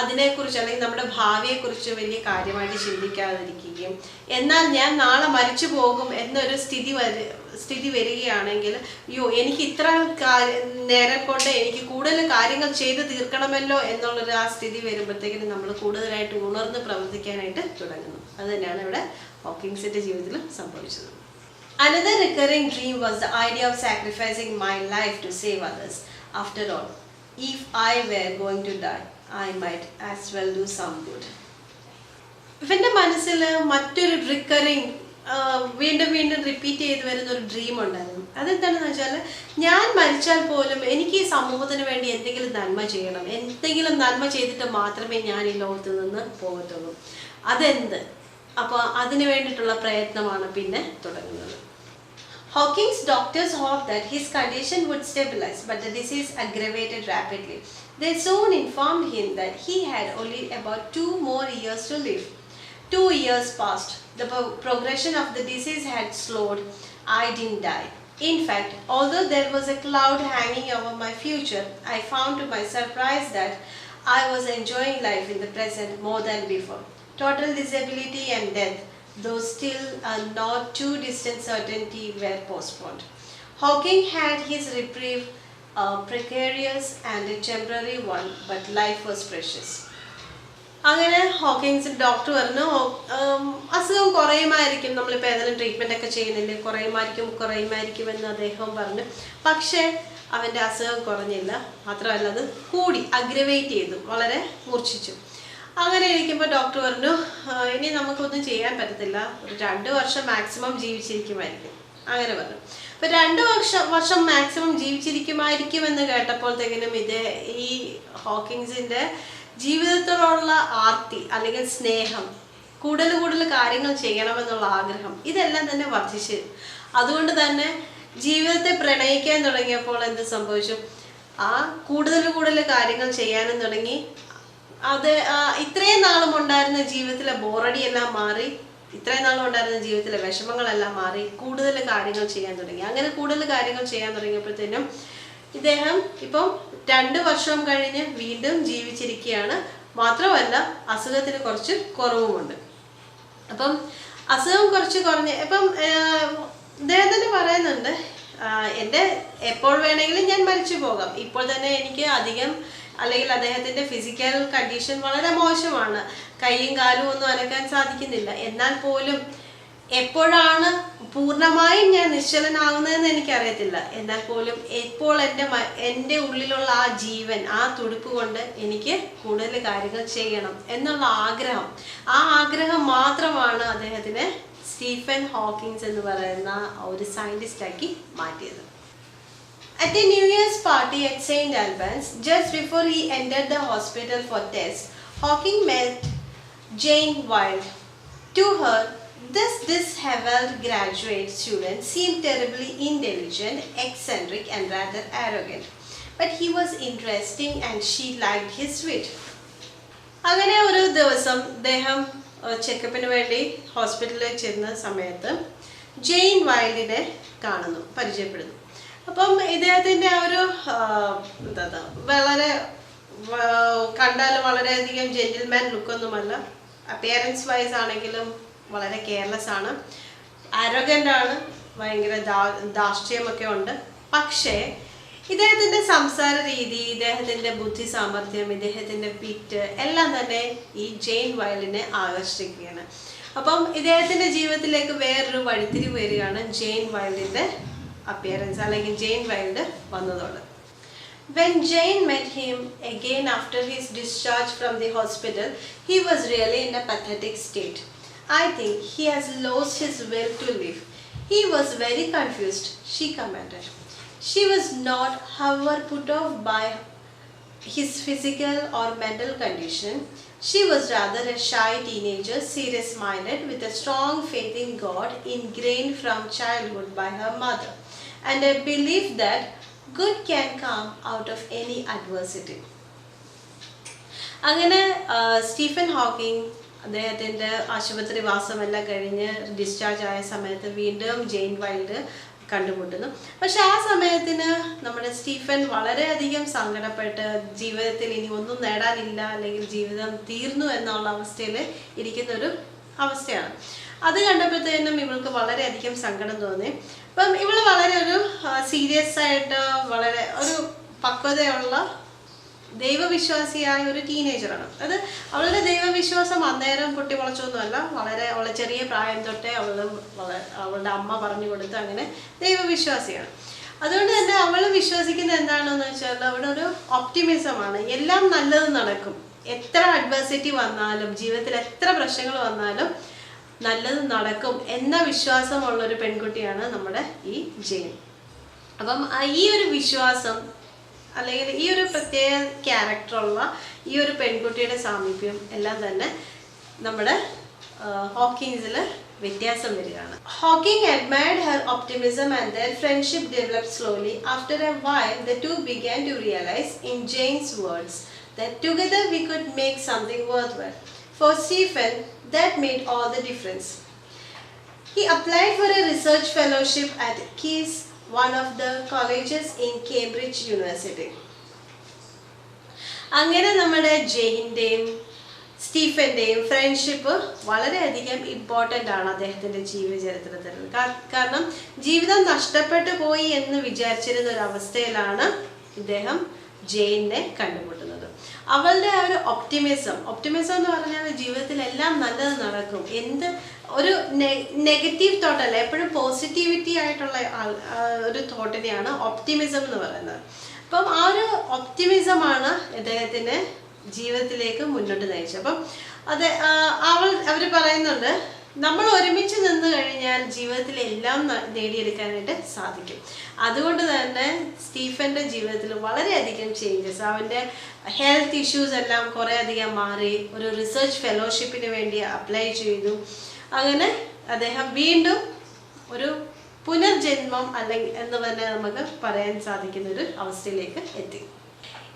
അതിനെക്കുറിച്ച് അല്ലെങ്കിൽ നമ്മുടെ ഭാവിയെക്കുറിച്ച് വലിയ കാര്യമായിട്ട് ചിന്തിക്കാതിരിക്കുകയും, എന്നാൽ ഞാൻ നാളെ മരിച്ചു പോകും എന്നൊരു സ്ഥിതി വരികയാണെങ്കിൽ, അയ്യോ എനിക്ക് ഇത്ര നേരം കൊണ്ട് എനിക്ക് കൂടുതൽ കാര്യങ്ങൾ ചെയ്ത് തീർക്കണമല്ലോ എന്നുള്ളൊരു ആ സ്ഥിതി വരുമ്പോഴത്തേക്കിനും നമ്മൾ കൂടുതലായിട്ട് ഉണർന്ന് പ്രവർത്തിക്കാനായിട്ട് തുടങ്ങുന്നു. അത് തന്നെയാണ് ഇവിടെ ഹോക്കിൻസിന്റെ ജീവിതത്തിൽ സംഭവിച്ചത്. Another recurring dream was the idea of sacrificing my life to save others. After all, if I were going to die, I might as well do some good. ഇവൻ്റെ മനസ്സിൽ മറ്റൊരു വീണ്ടും റിപ്പീറ്റ് ചെയ്ത് വരുന്ന ഒരു ഡ്രീം ഉണ്ടായിരുന്നു. അതെന്താണെന്ന് വെച്ചാൽ, ഞാൻ മരിച്ചാൽ പോലും എനിക്ക് ഈ സമൂഹത്തിന് വേണ്ടി എന്തെങ്കിലും നന്മ ചെയ്യണം, എന്തെങ്കിലും നന്മ ചെയ്തിട്ട് മാത്രമേ ഞാൻ ഈ ലോകത്ത് നിന്ന് പോകത്തുള്ളൂ. അതെന്ത്? അപ്പോൾ അതിനു വേണ്ടിയിട്ടുള്ള പ്രയത്നമാണ് പിന്നെ തുടങ്ങുന്നത്. Hawking's doctors hoped that his condition would stabilize, but the disease aggravated rapidly. They soon informed him that he had only about 2 more years to live. 2 years passed. The progression of the disease had slowed. I didn't die. In fact, although there was a cloud hanging over my future, I found to my surprise that I was enjoying life in the present more than before. Total disability and death, though still a not too distant certainty, were postponed. Hawking had his reprieve, a precarious and a temporary one, but life was precious. അങ്ങനെ ഹോക്കിൻസ് ഡോക്ടർ പറഞ്ഞു, അസുഖം കുറയുമായിരിക്കും, നമ്മളിപ്പോൾ ഏതെങ്കിലും ട്രീറ്റ്മെൻ്റ് ഒക്കെ ചെയ്യുന്നില്ലേ, കുറയുമായിരിക്കും എന്ന് അദ്ദേഹം പറഞ്ഞു. പക്ഷേ അവൻ്റെ അസുഖം കുറഞ്ഞില്ല, മാത്രമല്ല അത് കൂടി, അഗ്രവേറ്റ് ചെയ്തു, വളരെ മൂർച്ഛിച്ചു. അങ്ങനെ ഇരിക്കുമ്പോൾ ഡോക്ടർ പറഞ്ഞു, ഇനി നമുക്കൊന്നും ചെയ്യാൻ പറ്റത്തില്ല, ഒരു 2 വർഷം മാക്സിമം ജീവിച്ചിരിക്കുമായിരിക്കും. അങ്ങനെ പറഞ്ഞു. അപ്പോൾ 2 വർഷം മാക്സിമം ജീവിച്ചിരിക്കുമായിരിക്കുമെന്ന് കേട്ടപ്പോഴത്തേക്കിനും ഈ ഹോക്കിൻസിൻ്റെ ജീവിതത്തോടുള്ള ആർത്തി അല്ലെങ്കിൽ സ്നേഹം, കൂടുതൽ കാര്യങ്ങൾ ചെയ്യണമെന്നുള്ള ആഗ്രഹം, ഇതെല്ലാം തന്നെ വർദ്ധിച്ചു. അതുകൊണ്ട് തന്നെ ജീവിതത്തെ പ്രണയിക്കാൻ തുടങ്ങിയപ്പോൾ എന്ത് സംഭവിച്ചു? ആ കൂടുതൽ കാര്യങ്ങൾ ചെയ്യാനും തുടങ്ങി. അത് ഇത്രയും നാളും ഉണ്ടായിരുന്ന ജീവിതത്തിലെ ബോറടിയെല്ലാം മാറി, ഇത്രയും നാളും ഉണ്ടായിരുന്ന ജീവിതത്തിലെ വിഷമങ്ങളെല്ലാം മാറി, കൂടുതൽ കാര്യങ്ങൾ ചെയ്യാൻ തുടങ്ങി. അങ്ങനെ കൂടുതൽ കാര്യങ്ങൾ ചെയ്യാൻ തുടങ്ങിയപ്പോഴത്തേനും ഇദ്ദേഹം ഇപ്പം 2 വർഷം കഴിഞ്ഞ് വീണ്ടും ജീവിച്ചിരിക്കുകയാണ്. മാത്രമല്ല അസുഖത്തിന് കുറച്ച് കുറവുമുണ്ട്. അപ്പം അസുഖം കുറച്ച് കുറഞ്ഞ് ഇപ്പം ഇദ്ദേഹം തന്നെ പറയുന്നുണ്ട്, എൻ്റെ എപ്പോൾ വേണമെങ്കിലും ഞാൻ മരിച്ചു പോകാം, ഇപ്പോൾ തന്നെ എനിക്ക് അധികം അല്ലെങ്കിൽ അദ്ദേഹത്തിൻ്റെ ഫിസിക്കൽ കണ്ടീഷൻ വളരെ മോശമാണ്, കൈയും കാലും ഒന്നും അനക്കാൻ സാധിക്കുന്നില്ല. എന്നാൽ പോലും എപ്പോഴാണ് പൂർണ്ണമായും ഞാൻ നിശ്ചലനാകുന്നതെന്ന് എനിക്കറിയത്തില്ല. എന്നാൽ പോലും ഇപ്പോൾ എൻ്റെ ഉള്ളിലുള്ള ആ ജീവൻ, ആ തുടിപ്പ് കൊണ്ട് എനിക്ക് കൂടുതൽ കാര്യങ്ങൾ ചെയ്യണം എന്നുള്ള ആഗ്രഹം, ആ ആഗ്രഹം മാത്രമാണ് അദ്ദേഹത്തിനെ സ്റ്റീഫൻ ഹോക്കിൻസ് എന്ന് പറയുന്ന ഒരു സയൻറ്റിസ്റ്റാക്കി മാറ്റിയത്. At a New Year's party at St. Albans, just before he entered the hospital for tests, Hawking met Jane Wilde. To her, this disheveled graduate student seemed terribly intelligent, eccentric and rather arrogant. But he was interesting and she liked his wit. അങ്ങനെ ഒരു ദിവസം അദ്ദേഹം ചെക്കപ്പിന് വേണ്ടി ഹോസ്പിറ്റലിൽ ചെന്ന സമയത്ത് ജെയിൻ വൈൽഡിനെ പരിചയപ്പെടുന്നു. അപ്പം ഇദ്ദേഹത്തിൻ്റെ ആ ഒരു വളരെ കണ്ടാൽ വളരെയധികം ജെന്റിൽമാൻ ലുക്കൊന്നുമല്ല, അപ്പിയറൻസ് വൈസ് ആണെങ്കിലും വളരെ കെയർലെസ് ആണ്, ആരോഗൻ്റ് ആണ്, ഭയങ്കര ധാർഷ്ട്യമൊക്കെ ഉണ്ട്. പക്ഷേ ഇദ്ദേഹത്തിൻ്റെ സംസാര രീതി, ഇദ്ദേഹത്തിൻ്റെ ബുദ്ധി സാമർഥ്യം, ഇദ്ദേഹത്തിൻ്റെ വിറ്റ് എല്ലാം തന്നെ ഈ ജെയിൻ വൈൽഡിനെ ആകർഷിക്കുകയാണ്. അപ്പം ഇദ്ദേഹത്തിൻ്റെ ജീവിതത്തിലേക്ക് വേറൊരു വഴിത്തിരിവ് വരികയാണ് ജെയിൻ വൈൽഡിൻ്റെ അപ്പിയറൻസ് അല്ലെങ്കിൽ ജെയിൻ വൈൽഡ് വന്നതോടെ. When Jane met him again after his discharge from the hospital, he was really in a pathetic state. I think he has lost his will to live. He was very confused, she commented. She was not, however, put off by his physical or mental condition. She was rather a shy teenager, serious-minded, with a strong faith in God ingrained from childhood by her mother, and a belief that good can come out of any adversity. അങ്ങനെ സ്റ്റീഫൻ ഹോക്കിംഗ് അദ്ദേഹത്തിൻ്റെ ആശുപത്രി വാസമെല്ലാം കഴിഞ്ഞ് ഡിസ്ചാർജ് ആയ സമയത്ത് വീണ്ടും ജെയിൻ വൈൽഡ് കണ്ടുമുട്ടുന്നു. പക്ഷെ ആ സമയത്തിന് നമ്മുടെ സ്റ്റീഫൻ വളരെയധികം സങ്കടപ്പെട്ട് ജീവിതത്തിൽ ഇനി ഒന്നും നേടാനില്ല അല്ലെങ്കിൽ ജീവിതം തീർന്നു എന്നുള്ള അവസ്ഥയിൽ ഇരിക്കുന്നൊരു അവസ്ഥയാണ്. അത് കണ്ടപ്പോഴത്തേനും ഇവൾക്ക് വളരെയധികം സങ്കടം തോന്നി. അപ്പം ഇവള് വളരെ ഒരു സീരിയസ് ആയിട്ട് വളരെ ഒരു പക്വതയുള്ള ദൈവവിശ്വാസിയായ ഒരു ടീനേജറാണ്. അത് അവളുടെ ദൈവവിശ്വാസം അന്നേരം പൊട്ടിമുളച്ചൊന്നുമല്ല, അവളെ ചെറിയ പ്രായം തൊട്ടേ അവളുടെ അമ്മ പറഞ്ഞു കൊടുത്ത് അങ്ങനെ ദൈവവിശ്വാസിയാണ്. അതുകൊണ്ട് തന്നെ അവൾ വിശ്വസിക്കുന്നത് എന്താണെന്ന് വെച്ചാൽ അവിടെ ഒരു ഒപ്റ്റിമിസമാണ്. എല്ലാം നല്ലത് നടക്കും, എത്ര അഡ്വേഴ്സിറ്റി വന്നാലും ജീവിതത്തിൽ എത്ര പ്രശ്നങ്ങൾ വന്നാലും നല്ലത് നടക്കും എന്ന വിശ്വാസമുള്ളൊരു പെൺകുട്ടിയാണ് നമ്മുടെ ഈ ജെയിൻ. അപ്പം ഈ ഒരു വിശ്വാസം അല്ലെങ്കിൽ ഈ ഒരു പ്രത്യേക ക്യാരക്ടറുള്ള ഈ ഒരു പെൺകുട്ടിയുടെ സാമീപ്യം എല്ലാം തന്നെ നമ്മുടെ ഹോക്കിങ്സിൽ വ്യത്യാസം വരികയാണ്. Hawking admired her optimism and their friendship developed slowly. After a while, the two began to realize, in Jane's words, that together we could make something worthwhile. For Stephen, that made all the difference. He applied for a research fellowship at Case, one of the colleges in Cambridge University. അങ്ങനെ നമ്മുടെ ജെയിൻ്റെയും സ്റ്റീഫൻ്റെയും ഫ്രണ്ട്ഷിപ്പ് വളരെയധികം ഇമ്പോർട്ടൻ്റ് ആണ് അദ്ദേഹത്തിൻ്റെ ജീവചരിത്രത്തിൽ. കാരണം ജീവിതം നഷ്ടപ്പെട്ടു പോയി എന്ന് വിചാരിച്ചിരുന്ന ഒരു അവസ്ഥയിലാണ് ഇദ്ദേഹം ജെയിനെ കണ്ടുമുട്ടുന്നത്. അവളുടെ ആ ഒരു ഒപ്റ്റിമിസം എന്ന് പറഞ്ഞാൽ ജീവിതത്തിൽ എല്ലാം നല്ലത് നടക്കും, എന്ത് ഒരു നെഗറ്റീവ് തോട്ടല്ല, എപ്പോഴും പോസിറ്റിവിറ്റി ആയിട്ടുള്ള ഒരു തോട്ടിനെയാണ് ഒപ്റ്റിമിസം എന്ന് പറയുന്നത്. അപ്പം ആ ഒരു ഒപ്റ്റിമിസമാണ് ഇദ്ദേഹത്തിന് ജീവിതത്തിലേക്ക് മുന്നോട്ട് നയിച്ചത്. അപ്പം അവർ പറയുന്നുണ്ട്, നമ്മൾ ഒരുമിച്ച് നിന്ന് കഴിഞ്ഞാൽ ജീവിതത്തിൽ എല്ലാം നേടിയെടുക്കാനായിട്ട് സാധിക്കും. അതുകൊണ്ട് തന്നെ സ്റ്റീഫൻ്റെ ജീവിതത്തിൽ വളരെയധികം ചേഞ്ചസ്, അവൻ്റെ ഹെൽത്ത് ഇഷ്യൂസ് എല്ലാം കുറേ അധികം മാറി. ഒരു റിസർച്ച് ഫെലോഷിപ്പിന് വേണ്ടി അപ്ലൈ ചെയ്തു. അങ്ങനെ അദ്ദേഹം വീണ്ടും ഒരു പുനർജന്മം അല്ലെങ്കിൽ എന്ന് തന്നെ നമുക്ക് പറയാൻ സാധിക്കുന്ന ഒരു അവസ്ഥയിലേക്ക് എത്തി.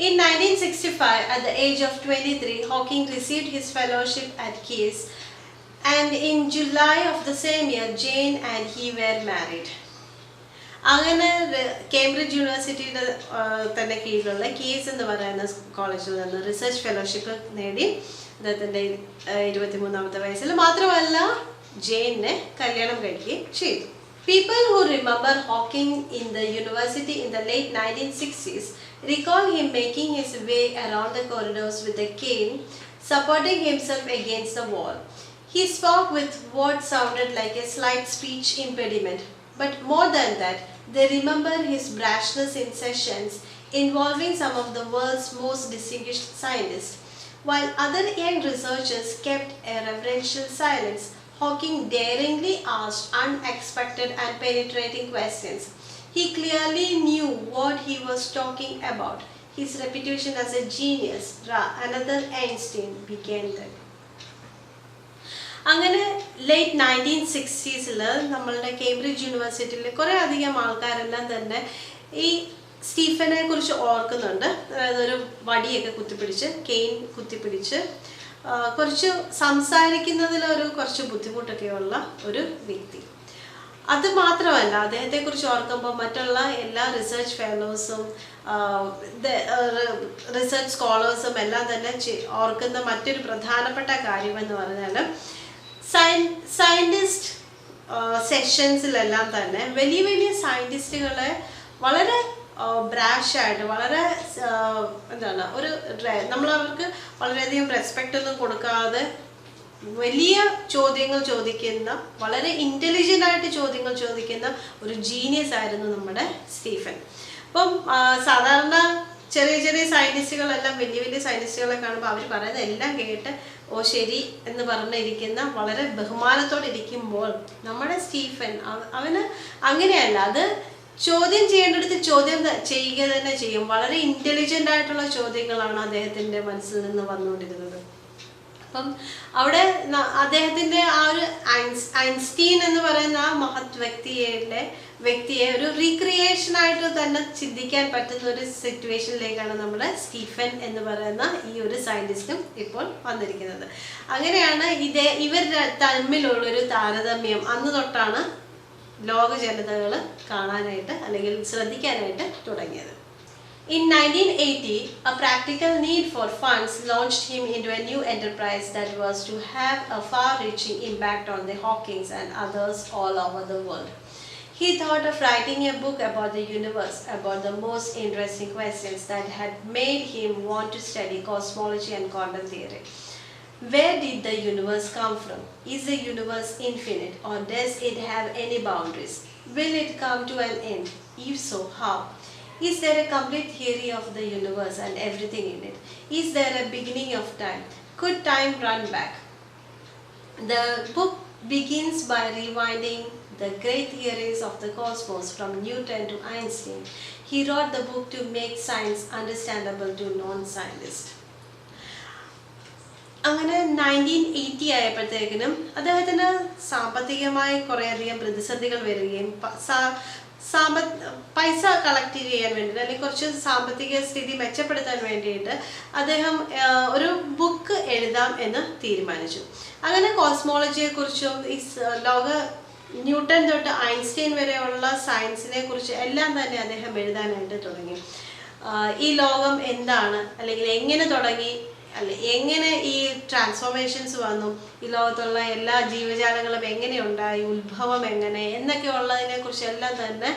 In 1965, at the age of 23, Hawking received his fellowship at Case, and in July of the same year, Jane and he were married. അങ്ങനെ കേംബ്രിഡ്ജ് യൂണിവേഴ്സിറ്റിയുടെ തന്നെ കീഴിലുള്ള കേസ് എന്ന് പറയുന്ന കോളേജിൽ നിന്ന് റിസർച്ച് ഫെലോഷിപ്പ് നേടി അദ്ദേഹത്തിൻ്റെ 23-ാമത്തെ വയസ്സിൽ മാത്രമല്ല ജെയിനെ കല്യാണം കഴിക്കുകയും ചെയ്തു. People who remember Hawking in the university in the late 1960s recall him making his way around the corridors with a cane, supporting himself against the wall. He spoke with what sounded like a slight speech impediment, but more than that, they remember his brashness in sessions involving some of the world's most distinguished scientists. While other young researchers kept a reverential silence, Hawking daringly asked unexpected and penetrating questions. He clearly knew what he was talking about. His reputation as a genius, another Einstein, began then. അങ്ങനെ ലേറ്റ് 1960s നമ്മളുടെ കേംബ്രിഡ്ജ് യൂണിവേഴ്സിറ്റിയിൽ കുറേ അധികം ആൾക്കാരെല്ലാം തന്നെ ഈ സ്റ്റീഫനെ കുറിച്ച് ഓർക്കുന്നുണ്ട്. അതായത് ഒരു വടിയൊക്കെ കുത്തിപ്പിടിച്ച് കെയിൻ കുത്തിപ്പിടിച്ച് കുറച്ച് സംസാരിക്കുന്നതിലൊരു കുറച്ച് ബുദ്ധിമുട്ടൊക്കെയുള്ള ഒരു വ്യക്തി. അത് മാത്രമല്ല, അദ്ദേഹത്തെക്കുറിച്ച് ഓർക്കുമ്പോൾ മറ്റുള്ള എല്ലാ റിസർച്ച് ഫെലോസും റിസർച്ച് സ്കോളേഴ്സും എല്ലാം തന്നെ ഓർക്കുന്ന മറ്റൊരു പ്രധാനപ്പെട്ട കാര്യമെന്ന് പറഞ്ഞാൽ സയൻറ്റിസ്റ്റ് സെഷൻസിലെല്ലാം തന്നെ വലിയ വലിയ സയൻറ്റിസ്റ്റുകളെ വളരെ ബ്രാഷായിട്ട് വളരെ എന്താണ് നമ്മളവർക്ക് വളരെയധികം റെസ്പെക്റ്റ് ഒന്നും കൊടുക്കാതെ വലിയ ചോദ്യങ്ങൾ ചോദിക്കുന്ന, വളരെ ഇൻ്റലിജൻ്റ് ആയിട്ട് ചോദ്യങ്ങൾ ചോദിക്കുന്ന ഒരു ജീനിയസ് ആയിരുന്നു നമ്മുടെ സ്റ്റീഫൻ. അപ്പം സാധാരണ ചെറിയ ചെറിയ സയൻറ്റിസ്റ്റുകളെല്ലാം വലിയ വലിയ സയൻറ്റിസ്റ്റുകളെ കാണുമ്പോൾ അവർ പറയുന്നത് എല്ലാം കേട്ട് ഓ ശരി എന്ന് പറഞ്ഞിരിക്കുന്ന, വളരെ ബഹുമാനത്തോടെ ഇരിക്കുമ്പോൾ നമ്മുടെ സ്റ്റീഫൻ അവന് അങ്ങനെയല്ല. അത് ചോദ്യം ചെയ്യേണ്ടടുത്ത് ചോദ്യം ചെയ്യുക തന്നെ ചെയ്യും. വളരെ ഇൻ്റലിജൻ്റ് ആയിട്ടുള്ള ചോദ്യങ്ങളാണ് അദ്ദേഹത്തിൻ്റെ മനസ്സിൽ നിന്ന് വന്നുകൊണ്ടിരുന്നത്. അപ്പം അവിടെ അദ്ദേഹത്തിൻ്റെ ആ ഒരു ഐൻസ്റ്റീൻ എന്ന് പറയുന്ന ആ മഹത് വ്യക്തിയെ ഒരു റീക്രിയേഷനായിട്ട് തന്നെ ചിന്തിക്കാൻ പറ്റുന്ന ഒരു സിറ്റുവേഷനിലേക്കാണ് നമ്മുടെ സ്റ്റീഫൻ എന്ന് പറയുന്ന ഈ ഒരു സയൻറ്റിസ്റ്റും ഇപ്പോൾ വന്നിരിക്കുന്നത്. അങ്ങനെയാണ് ഇവർ തമ്മിലുള്ളൊരു താരതമ്യം അന്ന് തൊട്ടാണ് ലോക ജനതകൾ കാണാനായിട്ട് അല്ലെങ്കിൽ ശ്രദ്ധിക്കാനായിട്ട് തുടങ്ങിയത്. In 1980, a practical need for funds launched him into a new enterprise that was to have a far-reaching impact on the Hawkins and others all over the world. He thought of writing a book about the universe, about the most interesting questions that had made him want to study cosmology and quantum theory. Where did the universe come from? Is the universe infinite, or does it have any boundaries? Will it come to an end? If so, how? Is there a complete theory of the universe and everything in it? Is there a beginning of time? Could time run back? The book begins by rewinding the great theories of the cosmos from Newton to Einstein. He wrote the book to make science understandable to non-scientists. അങ്ങനെ 1980 ആയപ്പോഴത്തേക്കിനും അദ്ദേഹത്തിന് സാമ്പത്തികമായി കുറേയധികം പ്രതിസന്ധികൾ വരികയും പൈസ കളക്ട് ചെയ്യാൻ വേണ്ടിയിട്ട് അല്ലെങ്കിൽ കുറച്ച് സാമ്പത്തിക സ്ഥിതി മെച്ചപ്പെടുത്താൻ വേണ്ടിയിട്ട് അദ്ദേഹം ഒരു ബുക്ക് എഴുതാം എന്ന് തീരുമാനിച്ചു. അങ്ങനെ കോസ്മോളജിയെക്കുറിച്ചും ഈ ലോക ന്യൂട്ടൺ തൊട്ട് ഐൻസ്റ്റൈൻ വരെയുള്ള സയൻസിനെ കുറിച്ച് എല്ലാം തന്നെ അദ്ദേഹം എഴുതാനായിട്ട് തുടങ്ങി. ഈ ലോകം എന്താണ്, അല്ലെങ്കിൽ എങ്ങനെ തുടങ്ങി, എങ്ങനെ ഈ ട്രാൻസ്ഫോർമേഷൻസ് വന്നു, ഈ ലോകത്തുള്ള എല്ലാ ജീവജാലങ്ങളും എങ്ങനെ ഉണ്ടായി, ഉത്ഭവം എങ്ങനെ എന്നൊക്കെ ഉള്ളതിനെ കുറിച്ചെല്ലാം തന്നെ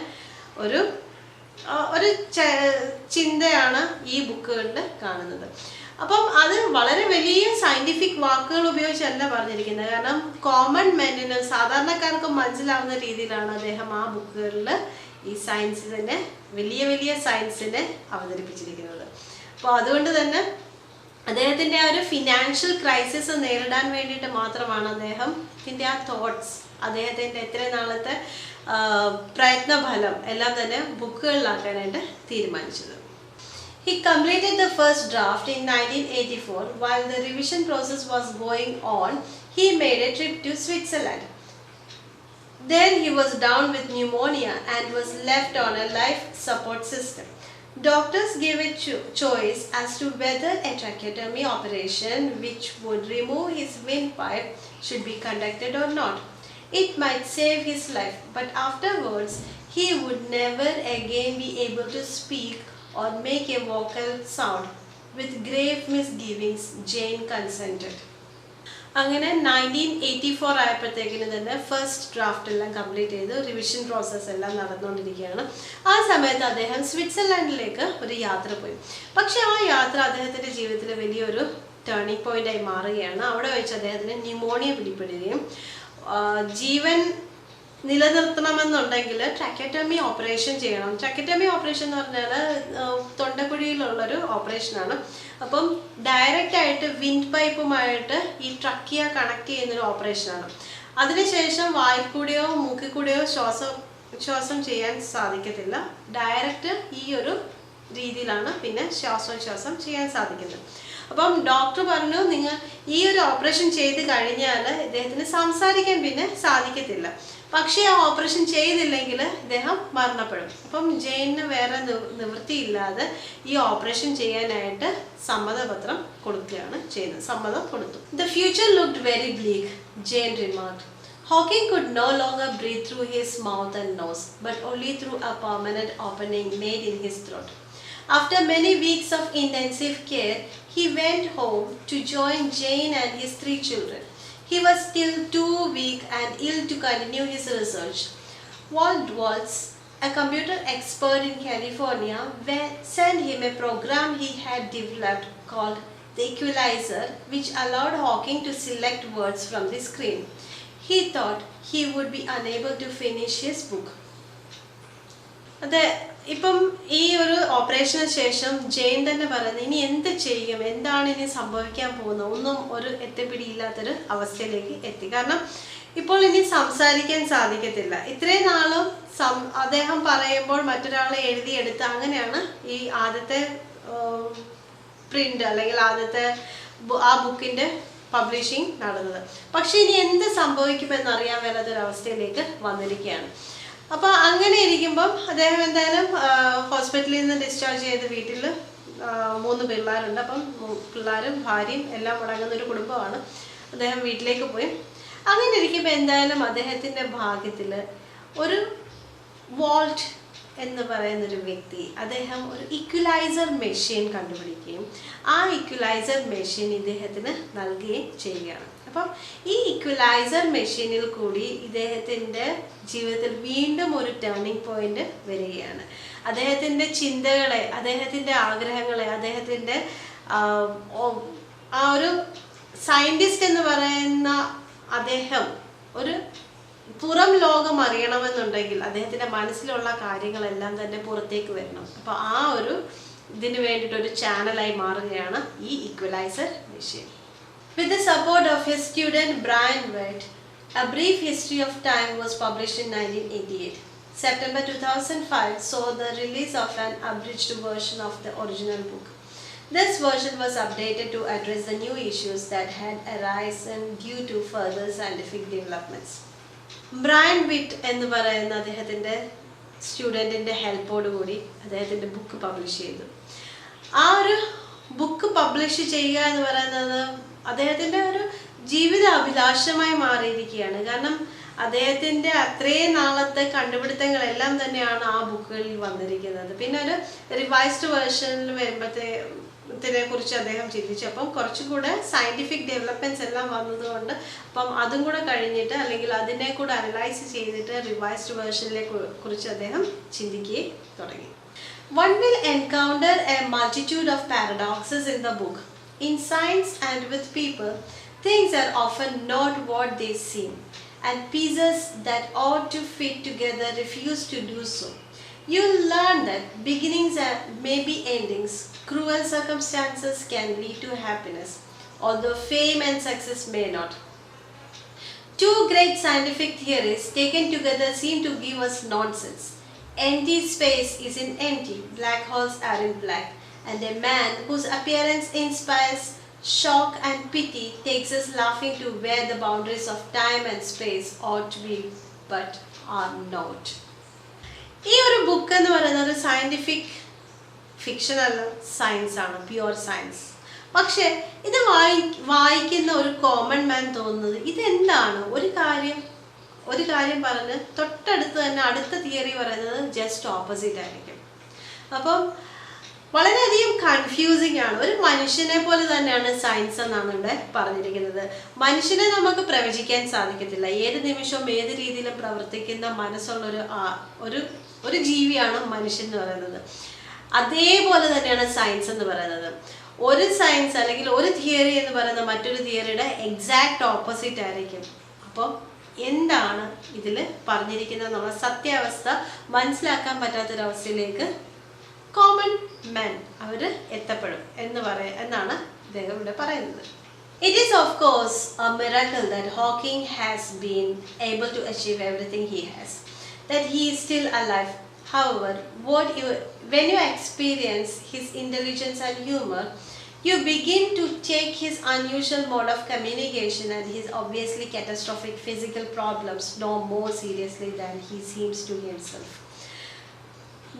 ഒരു ചിന്തയാണ് ഈ ബുക്കുകളിൽ കാണുന്നത്. അപ്പം അത് വളരെ വലിയ സയൻറ്റിഫിക് വാക്കുകൾ ഉപയോഗിച്ചല്ല പറഞ്ഞിരിക്കുന്നത്. കാരണം കോമൺ മെന്നിന്, സാധാരണക്കാർക്ക് മനസ്സിലാവുന്ന രീതിയിലാണ് അദ്ദേഹം ആ ബുക്കുകളിൽ ഈ സയൻസിനെ, വലിയ വലിയ സയൻസിനെ അവതരിപ്പിച്ചിരിക്കുന്നത്. അപ്പോൾ അതുകൊണ്ട് തന്നെ അദ്ദേഹത്തിൻ്റെ ആ ഒരു ഫിനാൻഷ്യൽ ക്രൈസിസ് നേരിടാൻ വേണ്ടിയിട്ട് മാത്രമാണ് അദ്ദേഹത്തിൻ്റെ ആ തോട്ട്സ്, അദ്ദേഹത്തിൻ്റെ എത്ര നാളത്തെ പ്രയത്നഫലം എല്ലാം തന്നെ ബുക്കുകളിലാക്കാനായിട്ട് തീരുമാനിച്ചത്. He completed the first draft in 1984. While the revision process was going on, he made a trip to Switzerland. Then he was down with pneumonia and was left on a life support system. Doctors gave a choice as to whether a tracheotomy operation which would remove his windpipe should be conducted or not. It might save his life, but afterwards he would never again be able to speak or make a vocal sound. With grave misgivings, Jane consented. അങ്ങനെ 1984 ആയപ്പോഴത്തേക്കിന് തന്നെ ഫസ്റ്റ് ഡ്രാഫ്റ്റ് എല്ലാം കംപ്ലീറ്റ് ചെയ്തു. റിവിഷൻ പ്രോസസ്സ് എല്ലാം നടന്നുകൊണ്ടിരിക്കുകയാണ്. ആ സമയത്ത് അദ്ദേഹം സ്വിറ്റ്സർലൻഡിലേക്ക് ഒരു യാത്ര പോയി. പക്ഷെ ആ യാത്ര അദ്ദേഹത്തിൻ്റെ ജീവിതത്തിൽ വലിയൊരു ടേണിംഗ് പോയിൻ്റായി മാറുകയാണ്. അവിടെ വെച്ച് അദ്ദേഹത്തിന് ന്യൂമോണിയ പിടിപ്പെടുകയും ജീവൻ നിലനിർത്തണമെന്നുണ്ടെങ്കിൽ ട്രാക്കറ്റമി ഓപ്പറേഷൻ ചെയ്യണം. ട്രാക്കറ്റമി ഓപ്പറേഷൻ എന്ന് പറഞ്ഞാൽ തൊണ്ടക്കുഴിയിലുള്ളൊരു ഓപ്പറേഷനാണ്. അപ്പം ഡയറക്റ്റ് ആയിട്ട് വിൻഡ് പൈപ്പുമായിട്ട് ഈ ട്രക്കിയ കണക്ട് ചെയ്യുന്നൊരു ഓപ്പറേഷനാണ്. അതിനുശേഷം വായിൽ കൂടെയോ മൂക്കിൽ കൂടെയോ ശ്വാസം ചെയ്യാൻ സാധിക്കത്തില്ല. ഡയറക്റ്റ് ഈ ഒരു രീതിയിലാണ് പിന്നെ ശ്വാസം ചെയ്യാൻ സാധിക്കുന്നത്. അപ്പം ഡോക്ടർ പറഞ്ഞു, നിങ്ങൾ ഈ ഒരു ഓപ്പറേഷൻ ചെയ്ത് കഴിഞ്ഞാൽ ഇദ്ദേഹത്തിന് സംസാരിക്കാൻ പിന്നെ സാധിക്കത്തില്ല. പക്ഷേ ആ ഓപ്പറേഷൻ ചെയ്തില്ലെങ്കിൽ ഇദ്ദേഹം മരണപ്പെടും. അപ്പം ജെയിനിന് വേറെ നിവൃത്തിയില്ലാതെ ഈ ഓപ്പറേഷൻ ചെയ്യാനായിട്ട് സമ്മതപത്രം കൊടുക്കുകയാണ് ചെയ്യുന്നത്. സമ്മതം കൊടുത്തു. The future looked very bleak, Jane remarked. Hawking could no longer breathe through his mouth and nose, but only through a permanent opening made in his throat. After many weeks of intensive care, he went home to join Jane and his 3 children. He was still too weak and ill to continue his research. Walt Waltz, a computer expert in California, sent him a program he had developed called the equalizer, which allowed Hawking to select words from the screen. He thought he would be unable to finish his book. അതെ, ഇപ്പം ഈ ഒരു ഓപ്പറേഷന് ശേഷം ജെയിൻ തന്നെ പറയുന്നത് ഇനി എന്ത് ചെയ്യും, എന്താണ് ഇനി സംഭവിക്കാൻ പോകുന്നത്, ഒന്നും ഒരു എത്തിപ്പിടിയില്ലാത്തൊരു അവസ്ഥയിലേക്ക് എത്തി. കാരണം ഇപ്പോൾ ഇനി സംസാരിക്കാൻ സാധിക്കത്തില്ല. ഇത്രയും നാളും അദ്ദേഹം പറയുമ്പോൾ മറ്റൊരാളെ എഴുതിയെടുത്ത് അങ്ങനെയാണ് ഈ ആദ്യത്തെ പ്രിന്റ് അല്ലെങ്കിൽ ആദ്യത്തെ ആ ബുക്കിന്റെ പബ്ലിഷിംഗ് നടന്നത്. പക്ഷെ ഇനി എന്ത് സംഭവിക്കുമെന്ന് അറിയാൻ മേലാത്തൊരവസ്ഥയിലേക്ക് വന്നിരിക്കുകയാണ്. അപ്പോൾ അങ്ങനെ ഇരിക്കുമ്പം അദ്ദേഹം എന്തായാലും ഹോസ്പിറ്റലിൽ നിന്ന് ഡിസ്ചാർജ് ചെയ്ത് വീട്ടിൽ 3 പിള്ളേരുണ്ട്. അപ്പം പിള്ളേരും ഭാര്യയും എല്ലാം അടങ്ങുന്ന ഒരു കുടുംബമാണ്. അദ്ദേഹം വീട്ടിലേക്ക് പോയി. അങ്ങനെ ഇരിക്കുമ്പോൾ എന്തായാലും അദ്ദേഹത്തിൻ്റെ ഭാഗ്യത്തിൽ ഒരു വോൾട്ട് എന്ന് പറയുന്നൊരു വ്യക്തി അദ്ദേഹം ഒരു ഇക്വലൈസർ മെഷീൻ കണ്ടുപിടിക്കുകയും ആ ഇക്വലൈസർ മെഷീൻ ഇദ്ദേഹത്തിന് നൽകുകയും ചെയ്യുകയാണ്. അപ്പം ഈ ഇക്വലൈസർ മെഷീനിൽ കൂടി ഇദ്ദേഹത്തിൻ്റെ ജീവിതത്തിൽ വീണ്ടും ഒരു ടേണിംഗ് പോയിന്റ് വരികയാണ്. അദ്ദേഹത്തിൻ്റെ ചിന്തകളെ, അദ്ദേഹത്തിൻ്റെ ആഗ്രഹങ്ങളെ, അദ്ദേഹത്തിൻ്റെ ആ ഒരു സയൻറ്റിസ്റ്റ് എന്ന് പറയുന്ന അദ്ദേഹം ഒരു പുറം ലോകം അറിയണമെന്നുണ്ടെങ്കിൽ അദ്ദേഹത്തിൻ്റെ മനസ്സിലുള്ള കാര്യങ്ങളെല്ലാം തന്നെ പുറത്തേക്ക് വരണം. അപ്പോൾ ആ ഒരു ഇതിന് വേണ്ടിയിട്ടൊരു ചാനലായി മാറുകയാണ് ഈ equaliser machine. With the support of his student Brian White, A Brief History of Time was published in 1988. September 2005 saw the release of an abridged version of the original book. This version was updated to address the new issues that had arisen due to further scientific developments. Brian വിറ്റ് എന്ന് പറയുന്ന അദ്ദേഹത്തിൻ്റെ സ്റ്റുഡൻറ്റിൻ്റെ ഹെൽപ്പോട് കൂടി അദ്ദേഹത്തിൻ്റെ ബുക്ക് പബ്ലിഷ് ചെയ്തു. ആ ഒരു ബുക്ക് പബ്ലിഷ് ചെയ്യുക എന്ന് പറയുന്നത് അദ്ദേഹത്തിൻ്റെ ഒരു ജീവിത അഭിലാഷമായി മാറിയിരിക്കുകയാണ്. കാരണം അദ്ദേഹത്തിൻ്റെ അത്രയും നാളത്തെ കണ്ടുപിടുത്തങ്ങളെല്ലാം തന്നെയാണ് ആ ബുക്കുകളിൽ വന്നിരിക്കുന്നത്. പിന്നെ ഒരു റിവൈസ്ഡ് വേർഷനിൽ വരുമ്പോഴത്തേതിനെ കുറിച്ച് അദ്ദേഹം ചിന്തിച്ചു. അപ്പം കുറച്ചും കൂടെ സയൻറ്റിഫിക് ഡെവലപ്മെൻറ്റ്സ് എല്ലാം വന്നതുകൊണ്ട് അപ്പം അതും കൂടെ കഴിഞ്ഞിട്ട് അല്ലെങ്കിൽ അതിനെ കൂടെ അനലൈസ് ചെയ്തിട്ട് റിവൈസ്ഡ് വേർഷനിലെ കുറിച്ച് അദ്ദേഹം ചിന്തിക്കുകയും തുടങ്ങി. One will encounter a multitude of paradoxes in the book. In science and with people, things are often not what they seem, and pieces that ought to fit together refuse to do so. You'll learn that beginnings may be endings. Cruel circumstances can lead to happiness, although fame and success may not. Two great scientific theories taken together seem to give us nonsense. Empty space is in empty, black holes are in black, and a man whose appearance inspires shock and pity takes us laughing to where the boundaries of time and space ought to be but are not. ഈ ഒരു ബുക്ക് എന്ന് പറയുന്നത് ഒരു സയൻറ്റിഫിക് ഫിക്ഷൻ അല്ല, സയൻസ് ആണ്, പ്യുവർ സയൻസ്. പക്ഷേ ഇത് വായിക്കുന്ന ഒരു കോമൺ മാൻ തോന്നുന്നത് ഇതെന്താണ്, ഒരു കാര്യം പറഞ്ഞ് തൊട്ടടുത്ത് തന്നെ അടുത്ത തിയറി പറയുന്നത് ജസ്റ്റ് ഓപ്പോസിറ്റ് ആയിരിക്കും. അപ്പം വളരെയധികം കൺഫ്യൂസിങ് ആണ്. ഒരു മനുഷ്യനെ പോലെ തന്നെയാണ് സയൻസ് എന്നാണ് ഇവിടെ പറഞ്ഞിരിക്കുന്നത്. മനുഷ്യനെ നമുക്ക് പ്രവചിക്കാൻ സാധിക്കത്തില്ല. ഏത് നിമിഷവും ഏത് രീതിയിലും പ്രവർത്തിക്കുന്ന മനസ്സുള്ള ഒരു ജീവിയാണ് മനുഷ്യൻ എന്ന് പറയുന്നത്. അതേപോലെ തന്നെയാണ് സയൻസ് എന്ന് പറയുന്നത്. ഒരു സയൻസ് അല്ലെങ്കിൽ ഒരു തിയറി എന്ന് പറയുന്ന മറ്റൊരു തിയറിയുടെ എക്സാക്ട് ഓപ്പോസിറ്റ് ആയിരിക്കും. അപ്പം എന്താണ് ഇതിൽ പറഞ്ഞിരിക്കുന്നത് എന്നുള്ള സത്യാവസ്ഥ മനസ്സിലാക്കാൻ പറ്റാത്തൊരവസ്ഥയിലേക്ക് കോമൺ മാൻ അവർ എത്തപ്പെടും എന്നാണ് ഇദ്ദേഹം ഇവിടെ പറയുന്നത്. It is of course a miracle that Hawking has been able to achieve everything he has, that he is still alive. However, when you experience his intelligence and humor, you begin to take his unusual mode of communication and his obviously catastrophic physical problems no more seriously than he seems to himself.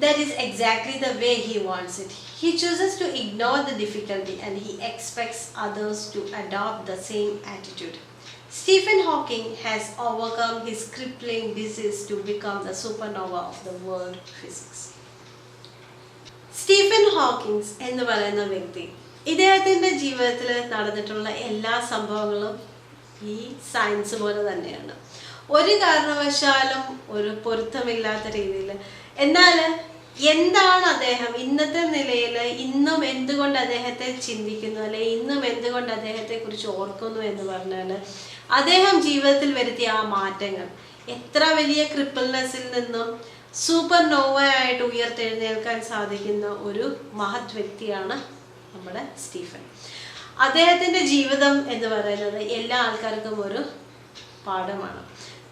That is exactly the way he wants it. He chooses to ignore the difficulty and he expects others to adopt the same attitude. Stephen Hawking has overcome his crippling disease to become the supernova of the world physics. Stephen Hawkins എന്ന് പറയുന്ന വ്യക്തി, ഇദ്ദേഹത്തിൻ്റെ ജീവിതത്തിൽ നടന്നിട്ടുള്ള എല്ലാ സംഭവങ്ങളും ഈ സയൻസ് പോലെ തന്നെയാണ്. ഒരു കാരണവശാലും ഒരു പൊരുത്തമില്ലാത്ത രീതിയിൽ, എന്നാൽ എന്താണ് അദ്ദേഹം ഇന്നത്തെ നിലയിൽ ഇന്നും എന്തുകൊണ്ട് അദ്ദേഹത്തെ ചിന്തിക്കുന്നു, അല്ലെ ഇന്നും എന്തുകൊണ്ട് അദ്ദേഹത്തെ കുറിച്ച് ഓർക്കുന്നു എന്ന് പറഞ്ഞാൽ അദ്ദേഹം ജീവിതത്തിൽ വരുത്തിയ ആ മാറ്റങ്ങൾ, എത്ര വലിയ ക്രിപ്പിൾനെസ്സിൽ നിന്നും സൂപ്പർ നോവയായിട്ട് ഉയർത്തെഴുന്നേൽക്കാൻ സാധിക്കുന്ന ഒരു മഹത് വ്യക്തിയാണ് നമ്മുടെ സ്റ്റീഫൻ. അദ്ദേഹത്തിൻ്റെ ജീവിതം എന്ന് പറയുന്നത് എല്ലാ ആൾക്കാർക്കും ഒരു പാഠമാണ്.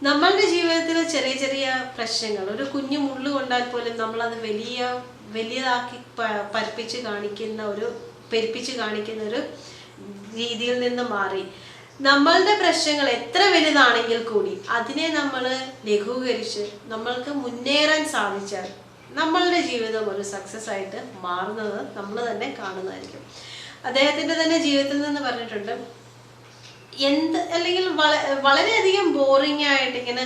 നമ്മളുടെ ജീവിതത്തിൽ ചെറിയ ചെറിയ പ്രശ്നങ്ങൾ, ഒരു കുഞ്ഞു മുള്ളു കൊണ്ടാൽ പോലും നമ്മളത് വലിയതാക്കി പെരുപ്പിച്ച് കാണിക്കുന്ന ഒരു രീതിയിൽ നിന്ന് മാറി നമ്മളുടെ പ്രശ്നങ്ങൾ എത്ര വലുതാണെങ്കിൽ കൂടി അതിനെ നമ്മൾ ലഘൂകരിച്ച് നമ്മൾക്ക് മുന്നേറാൻ സാധിച്ചാൽ നമ്മളുടെ ജീവിതം ഒരു സക്സസ് ആയിട്ട് മാറുന്നത് നമ്മൾ തന്നെ കാണുന്നതായിരിക്കും. അദ്ദേഹത്തിൻ്റെ തന്നെ ജീവിതത്തിൽ നിന്ന് പറഞ്ഞിട്ടുണ്ട്, അല്ലെങ്കിൽ വളരെയധികം ബോറിംഗ് ആയിട്ട് ഇങ്ങനെ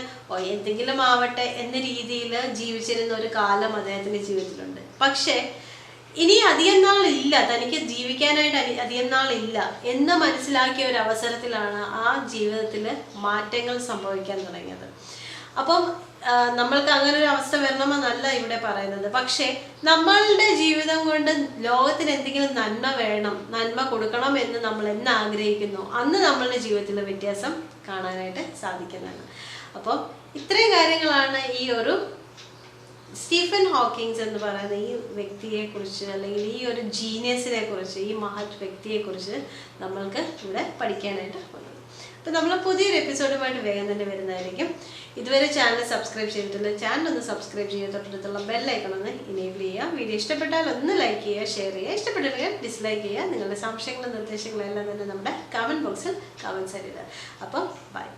എന്തെങ്കിലും ആവട്ടെ എന്ന രീതിയിൽ ജീവിച്ചിരുന്ന ഒരു കാലം അദ്ദേഹത്തിൻ്റെ ജീവിതത്തിലുണ്ട്. പക്ഷേ ഇനി അധികം നാളില്ല, തനിക്ക് ജീവിക്കാനായിട്ട് അധികം നാളില്ല എന്ന് മനസ്സിലാക്കിയ ഒരു അവസരത്തിലാണ് ആ ജീവിതത്തിൽ മാറ്റങ്ങൾ സംഭവിക്കാൻ തുടങ്ങിയത്. അപ്പം നമ്മൾക്ക് അങ്ങനെ ഒരു അവസ്ഥ വരണമെന്നല്ല ഇവിടെ പറയുന്നത്. പക്ഷേ നമ്മളുടെ ജീവിതം കൊണ്ട് ലോകത്തിന് എന്തെങ്കിലും നന്മ കൊടുക്കണം എന്ന് നമ്മൾ എന്ന് ആഗ്രഹിക്കുന്നു അന്ന് നമ്മളുടെ ജീവിതത്തിലെ വ്യത്യാസം കാണാനായിട്ട് സാധിക്കുന്നതാണ്. അപ്പോൾ ഇത്രയും കാര്യങ്ങളാണ് ഈ ഒരു സ്റ്റീഫൻ ഹോക്കിങ്സ് എന്ന് പറയുന്ന ഈ വ്യക്തിയെക്കുറിച്ച്, അല്ലെങ്കിൽ ഈ ഒരു ജീനിയസിനെ കുറിച്ച്, ഈ മഹത് വ്യക്തിയെക്കുറിച്ച് നമ്മൾക്ക് ഇവിടെ പഠിക്കാനായിട്ട് വന്നത്. അപ്പോൾ നമ്മൾ പുതിയൊരു എപ്പിസോഡുമായിട്ട് വേഗം തന്നെ വരുന്നതായിരിക്കും. ഇതുവരെ ചാനൽ സബ്സ്ക്രൈബ് ചെയ്തിട്ടില്ല, ചാനൽ ഒന്ന് സബ്സ്ക്രൈബ് ചെയ്യുക, തൊട്ടടുത്തുള്ള ബെല്ലൈക്കൺ ഒന്ന് ഇനേബിൾ ചെയ്യുക. വീഡിയോ ഇഷ്ടപ്പെട്ടാൽ ഒന്ന് ലൈക്ക് ചെയ്യുക, ഷെയർ ചെയ്യുക, ഇഷ്ടപ്പെട്ടില്ലെങ്കിൽ ഡിസ്ലൈക്ക് ചെയ്യുക. നിങ്ങളുടെ സംശയങ്ങളും നിർദ്ദേശങ്ങളും എല്ലാം തന്നെ നമ്മുടെ കമൻറ്റ് ബോക്സിൽ കമൻറ്റ്സ് ഇടുക. അപ്പം ബൈ.